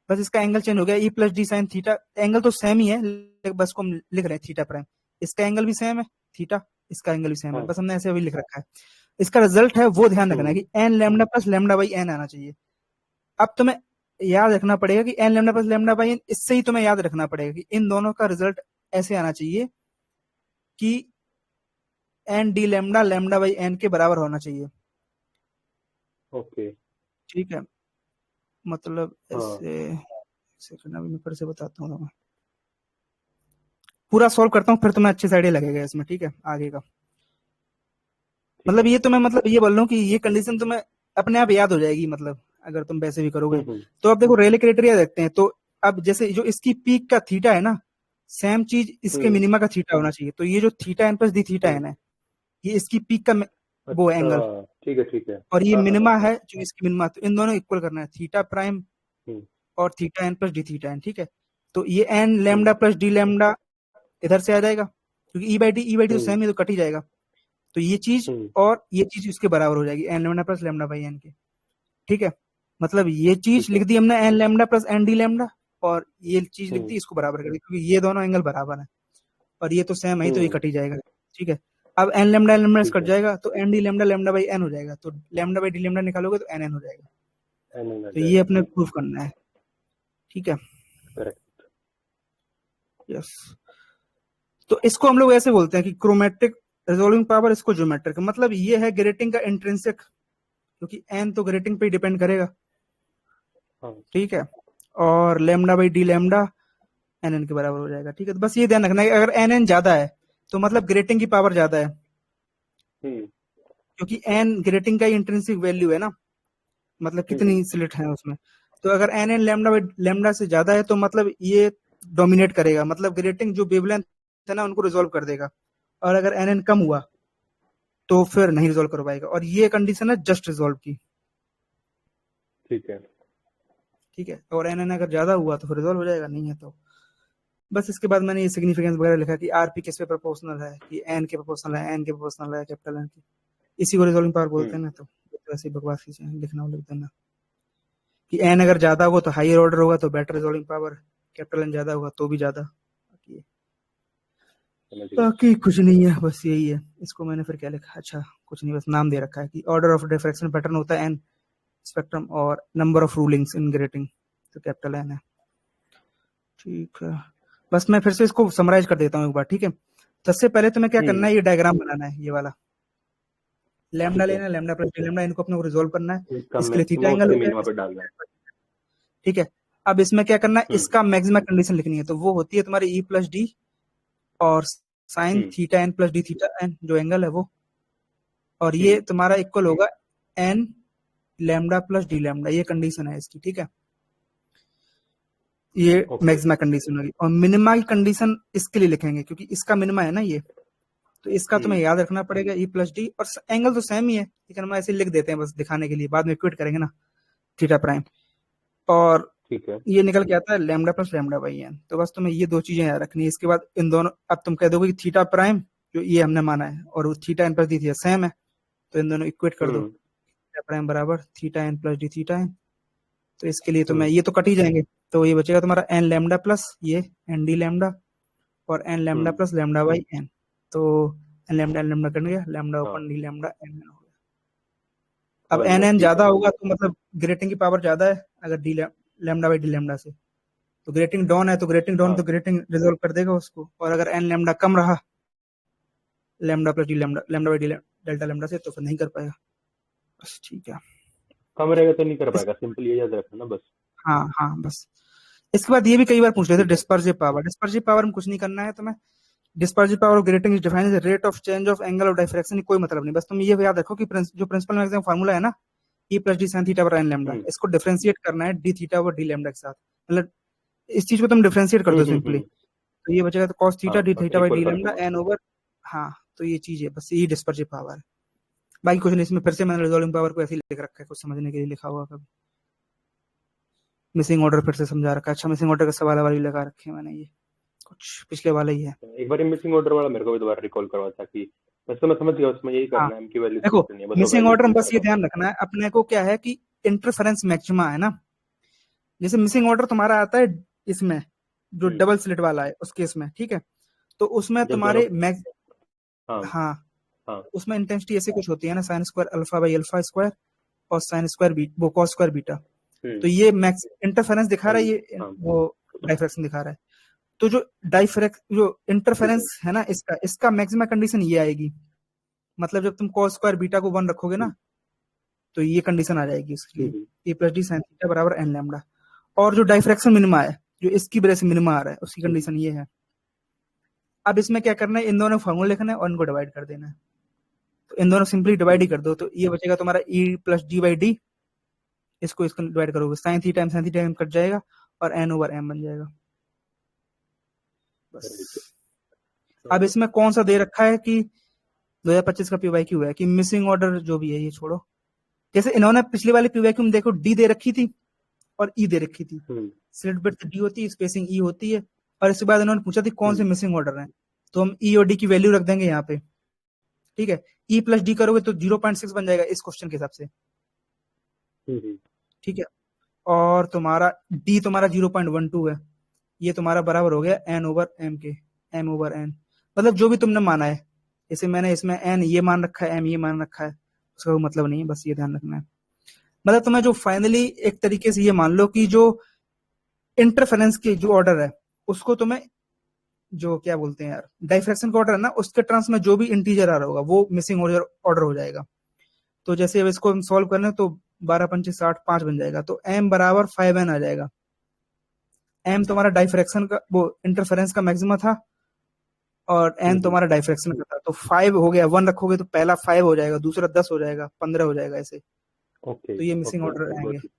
बस इसका एंगल चेंज हो गया, ई plus D sine theta. Angle तो सेम ही है, बस को हम लिख रहे हैं थीटा प्राइम। इसका एंगल भी सेम है थीटा, इसका एंगल भी सेम है, बस हमने ऐसे अभी लिख रखा है। इसका रिजल्ट है वो ध्यान रखना है कि N lambda plus lambda by N आना चाहिए। अब तुम्हें याद रखना पड़ेगा कि N lambda plus lambda by N, इससे ही तुम्हें याद रखना पड़ेगा कि इन दोनों का रिजल्ट ऐसे आना चाहिए कि N D lambda lambda by N के बराबर होना चाहिए। ओके, ठीक है, मतलब ऐसे सेकंड अभी मैं फिर से बताता हूँ, मैं पूरा सॉल्व करता हूँ फिर तुम्हें अच्छे से आइडिया लगेगा इसमें। ठीक है, आगे का मतलब ये तो मैं मतलब ये बोल रहा हूँ कि ये कंडीशन तुम्हें अपने आप याद हो जाएगी, मतलब अगर तुम वैसे भी करोगे। तो अब देखो रेले क्राइटेरिया देखते हैं। तो अब जैसे जो इसकी पीक का थीटा है ना, सेम चीज इसके मिनिमा का थीटा होना चाहिए। तो ये जो थीटा एन प्लस दी थीटा एन है, ये इसकी पीक का वो एंगल, ठीक है ठीक है, और ये मिनिमा है जो इसकी मिनिमा, तो इन दोनों इक्वल करना है, थीटा प्राइम और theta N plus D theta N. ठीक है, तो ये N lambda plus D lambda इधर से आ जाएगा, क्योंकि ई बाई डी तो सेम है, तो कट ही जाएगा। तो ये चीज और ये चीज इसके बराबर हो जाएगी, N lambda plus lambda by N के। ठीक है, मतलब ये चीज लिख दी हमने N lambda plus N D lambda, और ये चीज लिख दी, इसको बराबर कर दी, क्योंकि ये दोनों एंगल बराबर है और ये तो सेम है, तो ये कट ही जाएगा। ठीक है, अब एन लेमडा ठीक कट है। जाएगा तो N D lambda by N हो जाएगा, तो लेमडा बाई डी लेमडा निकालोगे तो एन एन हो जाएगा। एन आ तो ये जाएगा। अपने प्रूफ करना है, ठीक है। करेक्ट। यस, तो इसको हम लोग ऐसे बोलते हैं कि क्रोमेटिक रिजोल्विंग पावर, इसको ज्योमेट्रिक, मतलब ये है ग्रेटिंग का इंट्रिंसिक, क्योंकि एन तो ग्रेटिंग पे ही डिपेंड करेगा, हाँ। ठीक है। और lambda by D lambda N N के बराबर हो जाएगा, ठीक है। तो बस ये ध्यान रखना है अगर एन एन ज्यादा है तो मतलब ग्रेटिंग की पावर ज्यादा है, क्योंकि एन ग्रेटिंग का इंट्रिंसिक वैल्यू है ना, मतलब कितनी स्लिट है उसमें। तो अगर N N lambda by lambda से ज्यादा है तो मतलब ये डोमिनेट करेगा, मतलब ग्रेटिंग जो वेवलेंथ है ना उनको रिजोल्व कर देगा। और अगर एन एन कम हुआ तो फिर नहीं रिजोल्व कर पाएगा, और ये कंडीशन है जस्ट रिजोल्व की, ठीक है। ठीक है। और एन एन अगर ज्यादा हुआ तो फिर रिजोल्व हो जाएगा, नहीं है तो बस। इसके बाद मैंने ये सिग्निफिकेंस वगैरह लिखा कि आरपी किस पे प्रोपोर्शनल है, कि एन के प्रोपोर्शनल है, एन के प्रोपोर्शनल है कैपिटल एन की, इसी को रिजोल्विंग पावर बोलते हैं ना। तो ऐसी बकवास चीजें लिखना हो लिख देना कि एन अगर ज्यादा होगा तो हायर ऑर्डर होगा तो better resolving power, capital N ज्यादा होगा तो भी ज्यादा। समझ गया। बाकी कुछ नहीं है, बस यही है। इसको मैंने फिर क्या लिखा, अच्छा कुछ नहीं, बस नाम दे रखा है कि ऑर्डर ऑफ डिफ्रैक्शन पैटर्न होता है एन स्पेक्ट्रम, और number of rulings in grating तो कैपिटल एन है, ठीक है। बस मैं फिर से इसको समराइज कर देता हूँ एक बार, ठीक है। सबसे पहले तुम्हें क्या करना है, ये डायग्राम बनाना है, ये वाला लैम्डा ठीक है। लेना है, लैम्डा प्लस डी लैम्डा, इनको अपने को रिजोल्व करना है। इसका इसके लिए थीटा मैक्सिमम और एंगल हो मिनिमा गया, पे डालना है। ठीक है। अब इसमें क्या करना है, इसका मैक्सिमा कंडीशन लिखनी है, तो वो होती है तुम्हारी ई प्लस डी और sine theta N plus D theta N, जो एंगल है वो, और ये तुम्हारा इक्वल होगा N lambda plus D lambda, ये कंडीशन है इसकी, ठीक है। ये ओके। मैक्सिमा कंडीशन होगी, और मिनिमा की कंडीशन इसके लिए लिखेंगे क्योंकि इसका मिनिमा है ना ये, तो इसका तुम्हें याद रखना पड़ेगा ई प्लस डी, और एंगल तो सेम ही है, लेकिन हम ऐसे लिख देते हैं बस दिखाने के लिए, बाद में क्विट करेंगे ना, थीटा प्राइम। और ठीक है। ये निकल के आता है lambda plus lambda by N. तो बस तुम्हें ये दो चीजें याद रखनी है। इसके बाद इन दोनों, अब तुम कह दोगे कि थीटा प्राइम जो ये हमने माना है और theta N plus D theta same है, तो इन दोनों इक्वेट कर दो, थीटा प्राइम बराबर theta N plus D theta N. तो इसके लिए तो मैं ये तो कट ही जाएंगे, तो ये बचेगा तुम्हारा एन लैम्डा प्लस ये एन डी लैम्डा और N lambda plus lambda by N. तो एन लैम्डा कट गया, lambda upon D lambda N N हो गया। अब एन एन ज्यादा होगा तो मतलब ग्रेटिंग की पावर ज्यादा है, अगर D lambda by D lambda से, तो ग्रेटिंग डाउन है तो ग्रेटिंग डाउन, तो ग्रेटिंग रिजोल्व कर देगा उसको। और अगर एन लैम्डा कम रहा lambda plus D lambda lambda by D delta lambda से, तो फिर नहीं कर पाएगा, बस ठीक है। कम रहेगा तो नहीं कर पाएगा, सिंपल ये याद रखना ना बस। हाँ हाँ बस। इसके बाद ये भी कई बार पूछ लेते डिस्पर्सिव पावर, डिस्पर्सिव पावर में कुछ नहीं करना है तुम्हें। Dispersive power of grating is defined as rate of change of angle of diffraction, कोई मतलब नहीं, बस तुम ये याद रखो कि जो प्रिंसिपल मैक्सिमम फार्मूला है ना, ई प्लस डी साइन थीटा पर एन लैम्डा, इसको डिफरेंशिएट करना है डी थीटा और डी लैम्डा के साथ, मतलब इस चीज को तुम डिफरेंशिएट कर दो सिंपली, तो ये बचेगा तो cos theta D theta by D lambda N over, हाँ तो ये चीज है, बस ये डिस्पर्सिव पावर है। बाकी कुछ नहीं, इसमें फिर से मैंने रिजॉल्विंग पावर को ऐसे ही लिख रखा है, कुछ समझने के लिए लिखा हुआ कभी। मिसिंग ऑर्डर फिर से समझा रखा है, अच्छा मिसिंग ऑर्डर का सवाल वाली लगा रखे हैं मैंने, ये कुछ पिछले वाला ही है। एक बार मिसिंग ऑर्डर वाला मेरे को भी दोबारा रिकॉल करवा था कि वैसे तो मैं समझ गया, उसमें यही करना है, एम की वैल्यू देखो करनी है, बस मिसिंग ऑर्डर में बस ये ध्यान रखना है अपने को, क्या है कि इंटरफेरेंस मैक्सिमा है ना, जैसे मिसिंग ऑर्डर तुम्हारा आता है इसमें जो डबल स्लिट वाला है उस केस में, ठीक है। तो उसमें तुम्हारे हाँ उसमें इंटेंसिटी ऐसे कुछ होती है ना, sign square alpha by alpha square और साइन स्क्वायर वो कॉस स्क्वायर बीटा, तो ये मैक्स इंटरफेरेंस दिखा रहा है, ये वो डाइफ्रैक्शन दिखा रहा है। तो जो जो इंटरफेरेंस है ना, इसका मैक्सिमा कंडीशन ये आएगी, मतलब जब तुम कॉस स्क्वायर बीटा को 1 रखोगे ना, तो ये कंडीशन आ जाएगी इसके लिए, ए प्लस डी साइन थीटा बराबर एन लैम्डा। और जो डाइफ्रैक्शन मिनिमा है, जो इसकी वजह से मिनिमा आ रहा है, उसकी कंडीशन ये है। अब इसमें क्या करना है, इन दोनों फॉर्मूले लिखना है और इनको डिवाइड कर देना है, तो इन दोनों सिंपली डिवाइड ही कर दो, तो ये बचेगा तुम्हारा ई प्लस डी बाई डी, इसको डिवाइड करोगे साइन थीटा एम कट जाएगा और एन ओवर एम बन जाएगा, बस। अब इसमें कौन सा दे रखा है कि 2025 का पीवाईक्यू है कि मिसिंग ऑर्डर जो भी है ये छोड़ो, जैसे इन्होंने पिछली वाली पीवाईक्यू में देखो डी दे रखी थी और ई दे रखी थी, स्लिट विड्थ डी होती है, स्पेसिंग ई होती है, और इसके बाद इन्होंने पूछा थी कौन से मिसिंग ऑर्डर है, तो हम ई और डी की वैल्यू रख देंगे यहाँ पे, ठीक है। ई प्लस डी करोगे तो 0.6 बन जाएगा इस क्वेश्चन के हिसाब से, ठीक है। और तुम्हारा डी तुम्हारा 0.12 है, ये तुम्हारा बराबर हो गया एन ओवर एम के, एम ओवर एन, मतलब जो भी तुमने माना है जैसे मैंने इसमें एन ये मान रखा है, एम ये मान रखा है, उसका कोई मतलब नहीं है, बस ये ध्यान रखना है। मतलब तुम्हें जो फाइनली एक तरीके से ये मान लो कि जो इंटरफेरेंस की जो ऑर्डर है उसको तुम्हें जो क्या बोलते हैं यार, डाइफ्रैक्शन का ऑर्डर है ना, उसके टर्म्स में जो भी इंटीजर आ रहा होगा वो मिसिंग ऑर्डर हो जाएगा। तो जैसे अब इसको हम सॉल्व करने तो 12×5 = 60, 5 बन जाएगा, तो m बराबर 5n आ जाएगा। m तुम्हारा डाइफ्रैक्शन का वो इंटरफेरेंस का मैक्सिमा था और n तुम्हारा डाइफ्रैक्शन का था, तो 5 हो गया, 1 रखोगे तो पहला 5 हो जाएगा, दूसरा 10 हो जाएगा, 15 हो जाएगा ऐसे। ओके तो ये मिसिंग ओके ऑर्डर ओके आएंगे। गॉट।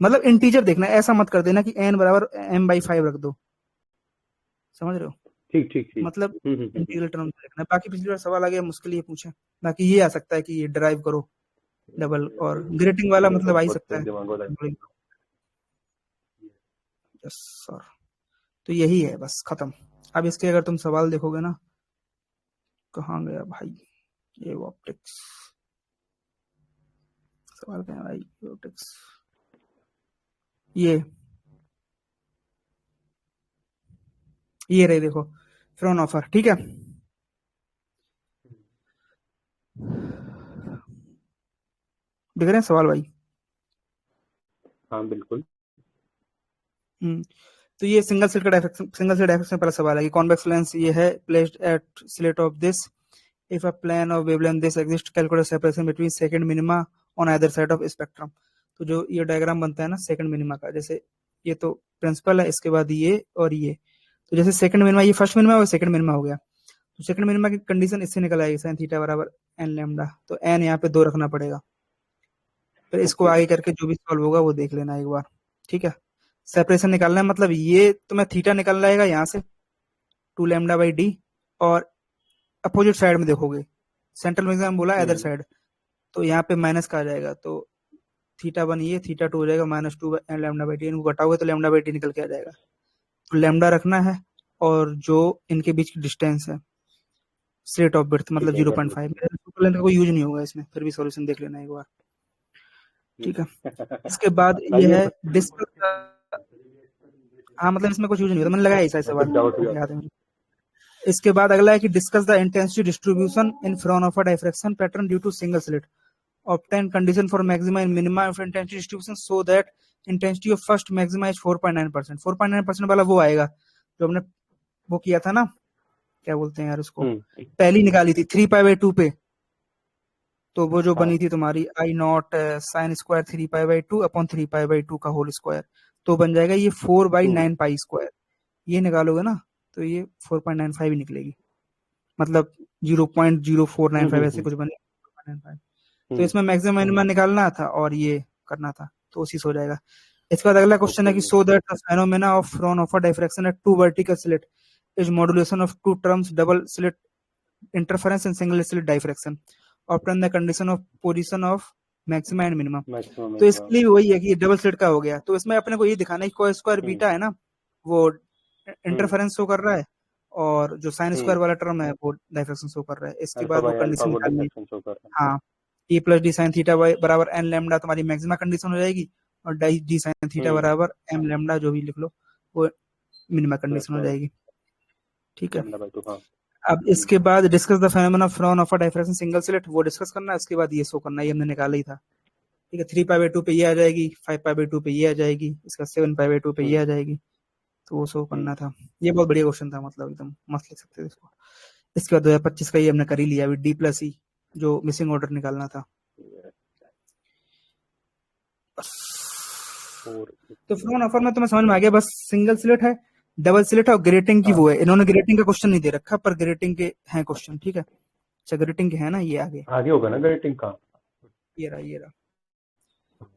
मतलब इंटीजर देखना, ऐसा मत कर देना कि n बराबर m/5 रख दो, समझ रहे हो? ठीक ठीक ठीक। मतलब इंटीग्रल टर्म देखना। बाकी पिछली बार सवाल आ गया मुश्किल, ये पूछे, बाकी ये आ सकता है कि ये ड्राइव करो डबल, और ग्रेटिंग वाला मतलब आ ही सकता है। दिमाग वाला है। यस सर, तो यही है, बस खत्म। अब इसके अगर तुम सवाल देखोगे ना, कहाँ गया भाई ये ऑप्टिक्स, सवाल कहाँ है भाई ऑप्टिक्स, ये रही देखो, फ्रॉन ऑफर, ठीक है। दिख रहे हैं सवाल भाई? हाँ बिल्कुल। तो ये सिंगल स्लिट का डायफ्रैक्शन, सिंगल स्लिट डायफ्रैक्शन पहला सवाल है कि कॉन्वेक्स लेंस ये है placed at slit of this, if a plane of wavelength this exist, calculate separation between second minima on either side of spectrum. तो जो ये डायग्राम बनता है ना सेकंड मिनिमा का, जैसे ये तो प्रिंसिपल है, इसके बाद ये और ये, तो जैसे सेकंड मिनिमा, ये फर्स्ट मिनिमा और सेकंड मिनिमा हो गया, तो सेकंड मिनिमा की कंडीशन इससे निकल आएगी, sin थीटा बराबर n लैम्डा, तो n यहाँ पे 2 रखना पड़ेगा। फिर इसको आगे करके जो भी सॉल्व होगा वो देख लेना एक बार, ठीक है। सेपरेशन निकालना है, मतलब ये तुम्हें थीटा निकल जाएगा यहाँ से 2 λ/d, और अपोजिट साइड में देखोगे, सेंट्रल मैक्सिमम बोला अदर साइड, तो यहाँ पे माइनस का आ जाएगा, तो θ1 ये θ2 हो जाएगा -2 λ/d, इनको घटाओगे तो λ/d निकल के आ जाएगा। तो लैम्डा रखना है, और जो इनके बीच की डिस्टेंस है स्लिट ऑफ बर्थ मतलब 0.5, लेंथ का कोई यूज नहीं होगा इसमें, फिर भी सॉल्यूशन देख लेना एक बार, ठीक है। इसके बाद ये है डिस्कस, हाँ मतलब इसमें कुछ यूज नहीं होता, मैंने लगाया ऐसा सवाल याद है मुझे। इसके बाद अगला है कि discuss the intensity distribution in Fraunhofer diffraction pattern due to single slit, obtain condition for maxima and minima of intensity distribution so that intensity of first maxima is 4.9%। 4.9% वाला वो आएगा जो हमने वो किया था ना, क्या बोलते हैं यार उसको, पहली निकाली थी 3π/2 पे, तो वो जो बनी थी तुम्हारी I0 sin स्क्वायर 3π/2 अपॉन 3π/2 का होल स्क्वायर, तो बन जाएगा ये 4/9π²। ये निकालोगे ना तो ये 4.95 ही निकलेगी, मतलब 0.0495 ऐसे कुछ बने, 4.95। तो इसमें मैक्सिमम मिनिमम निकालना था और ये करना था, तो उसी से हो जाएगा। इसके बाद अगला क्वेश्चन है कि show that the phenomena of Fraunhofer diffraction at 2 vertical slit is modulation of 2 terms double slit interference and single slit diffraction, obtain the condition of position of maxima and minimum. तो इसके लिए वही है कि डबल स्लिट का हो गया, तो इसमें अपने को ये दिखाना है कि कोई स्क्वायर बीटा है ना वो इंटरफेरेंस शो कर रहा है, और जो साइन स्क्वायर वाला टर्म है वो डाइफ्रैक्शन शो कर रहा है। इसके बाद वो कंडीशन निकालनी है, हाँ, e + d sin थीटा बराबर n लैम्डा तुम्हारी मैक्सिमा कंडीशन हो जाएगी, और d sin थीटा बराबर m लैम्डा जो भी लिख लो वो मिनिमा कंडीशन हो जाएगी, ठीक है। अब इसके बाद discuss the phenomena of Fraunhofer diffraction single slit, वो डिस्कस करना है। इसके बाद ये शो करना है, ये हमने निकाला ही था, ठीक है। 3π/2 पे ये आ जाएगी, 5π/2 पे ये आ जाएगी, इसका 7π/2 पे ये आ जाएगी, तो वो शो करना था। ये बहुत बढ़िया क्वेश्चन था, मतलब एकदम मस्त लिख सकते थे इसको। इसके बाद 2025 का ये हमने कर ही लिया, अभी d+e जो मिसिंग ऑर्डर निकालना था। तो फ्राउनहोफर में तुम्हें समझ में आ गया, बस सिंगल स्लिट है, डबल स्लिट है और ग्रेटिंग की वो है। इन्होंने ग्रेटिंग का क्वेश्चन नहीं दे रखा, पर ग्रेटिंग के हैं क्वेश्चन, ठीक है। अच्छा ग्रेटिंग के है ना, ये आगे होगा ना ग्रेटिंग का, ये रहा,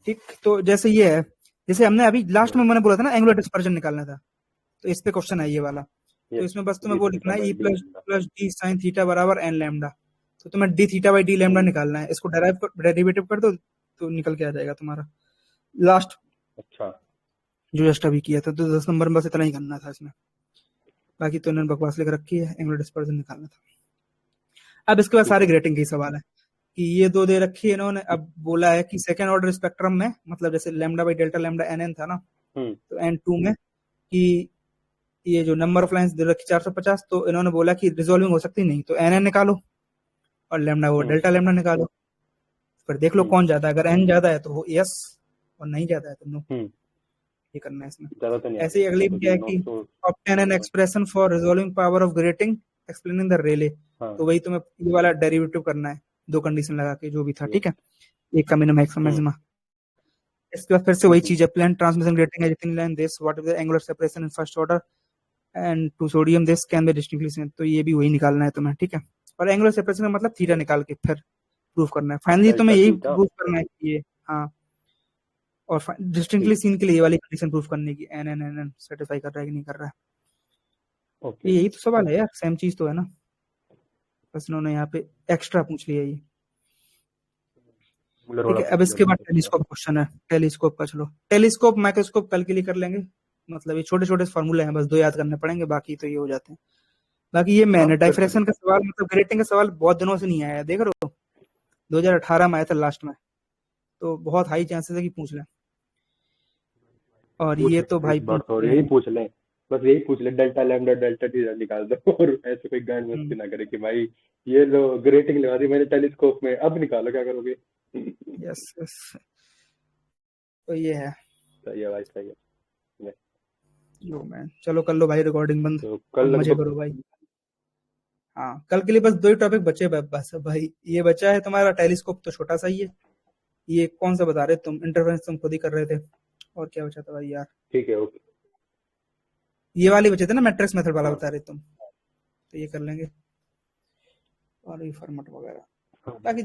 ठीक। तो जैसे ये है, जैसे हमने अभी लास्ट में मैंने बोला था ना एंगुलर डिस्पर्जन निकालना था, तो इस पे क्वेश्चन है ये वाला। तो इसमें बस तुम्हें वो लिखना है e + d sin थीटा बराबर n लैम्डा, तो तुम्हें dθ/d लैम्डा निकालना है। इसको डेरिवेटिव कर दो तो निकल के आ जाएगा तुम्हारा लास्ट। अच्छा, जो जस्ट अभी किया था, तो 10 नंबर में बस इतना ही करना था इसमें, बाकी तो इन्होंने बकवास लिख रखी है, एंगुलर डिस्पर्जन निकालना था। अब इसके बाद सारे ग्रेटिंग के सवाल है कि ये दो दे रखी है इन्होंने। अब बोला है कि सेकेंड ऑर्डर स्पेक्ट्रम में, मतलब जैसे λ/Δ λ nn था ना, तो n2 में कि ये जो नंबर ऑफ लाइंस दे रखी 450, तो इन्होंने बोला कि रिजॉल्विंग हो सकती नहीं, तो एन निकालो और लेमडा वो डेल्टा लेमडा निकालो, फिर देख लो कौन ज्यादा है। अगर एन ज्यादा है तो वो यस, और नहीं ज्यादा है तो नो। ये करना है इसमें। ज्यादा तो नहीं ऐसे ही अगली में क्या है कि obtain an expression for resolving power of grating explaining the Rayleigh, तो वही तुम्हें ये वाला डेरिवेटिव करना है, दो कंडीशन लगा के जो भी था, ठीक है। एक का मिनिमम, एक का मैक्सिमम। इसके बाद फिर से वही चीज है, plane transmission grating everything line this what is the angular separation in first order and two sodium this can be distinctly seen, तो ये भी वही निकालना है तुम्हें, ठीक है। और एंगुलर सेपरेशन का मतलब थीटा निकाल के फिर प्रूफ करना है। फाइनली तुम्हें यही प्रूफ करना है कि ये, हाँ, और डिस्टिंक्टली सीन के लिए ये वाली कंडीशन प्रूफ करने की, N N N N satisfy कर रहा है कि नहीं कर रहा है। यही तो सवाल है यार, सेम चीज तो है ना, बस इन्होंने यहाँ पे एक्स्ट्रा पूछ लिया ये, ठीक है। अब इसके बाद टेलीस्कोप क्वेश्चन है, टेलीस्कोप का। चलो टेलीस्कोप माइक्रोस्कोप कल के लिए कर लेंगे, मतलब ये छोटे छोटे फॉर्मूले हैं, बस दो याद करने पड़ेंगे, बाकी तो ये हो जाते हैं। बाकी ये मैंने डाइफ्रैक्शन का सवाल, मतलब ग्रेटिंग का सवाल बहुत दिनों से नहीं आया, देख रहे हो 2018 में आया था लास्ट में, तो बहुत हाई चांसेस है कि पूछ लें। और ये तो भाई यही पूछ लें, बस यही पूछ ले, डेल्टा लैम्डा डेल्टा टी निकाल दो, और ऐसे कोई गांड मस्ती ना करे कि भाई ये लो ग्रेटिंग लगा दी मैंने टेलीस्कोप में, अब निकालो क्या करोगे। यस यस, तो ये है। सही है भाई, सही है। यो मैन, चलो कर लो भाई रिकॉर्डिंग बंद, तो कल मजे करो भाई। हाँ, कल के लिए बस दो ही टॉपिक बचे बस भाई। ये बचा है तुम्हारा टेलीस्कोप, तो छोटा सा ही है। ये कौन सा बता रहे तुम, इंटरफेरेंस तुम खुद ही कर रहे थे। और क्या बचा था भाई यार, ठीक है, ओके, ये वाले बचे थे ना, मैट्रिक्स मेथड वाला बता रहे तुम, तो ये कर लेंगे, और ये फॉर्मेट वगैरह, बाकी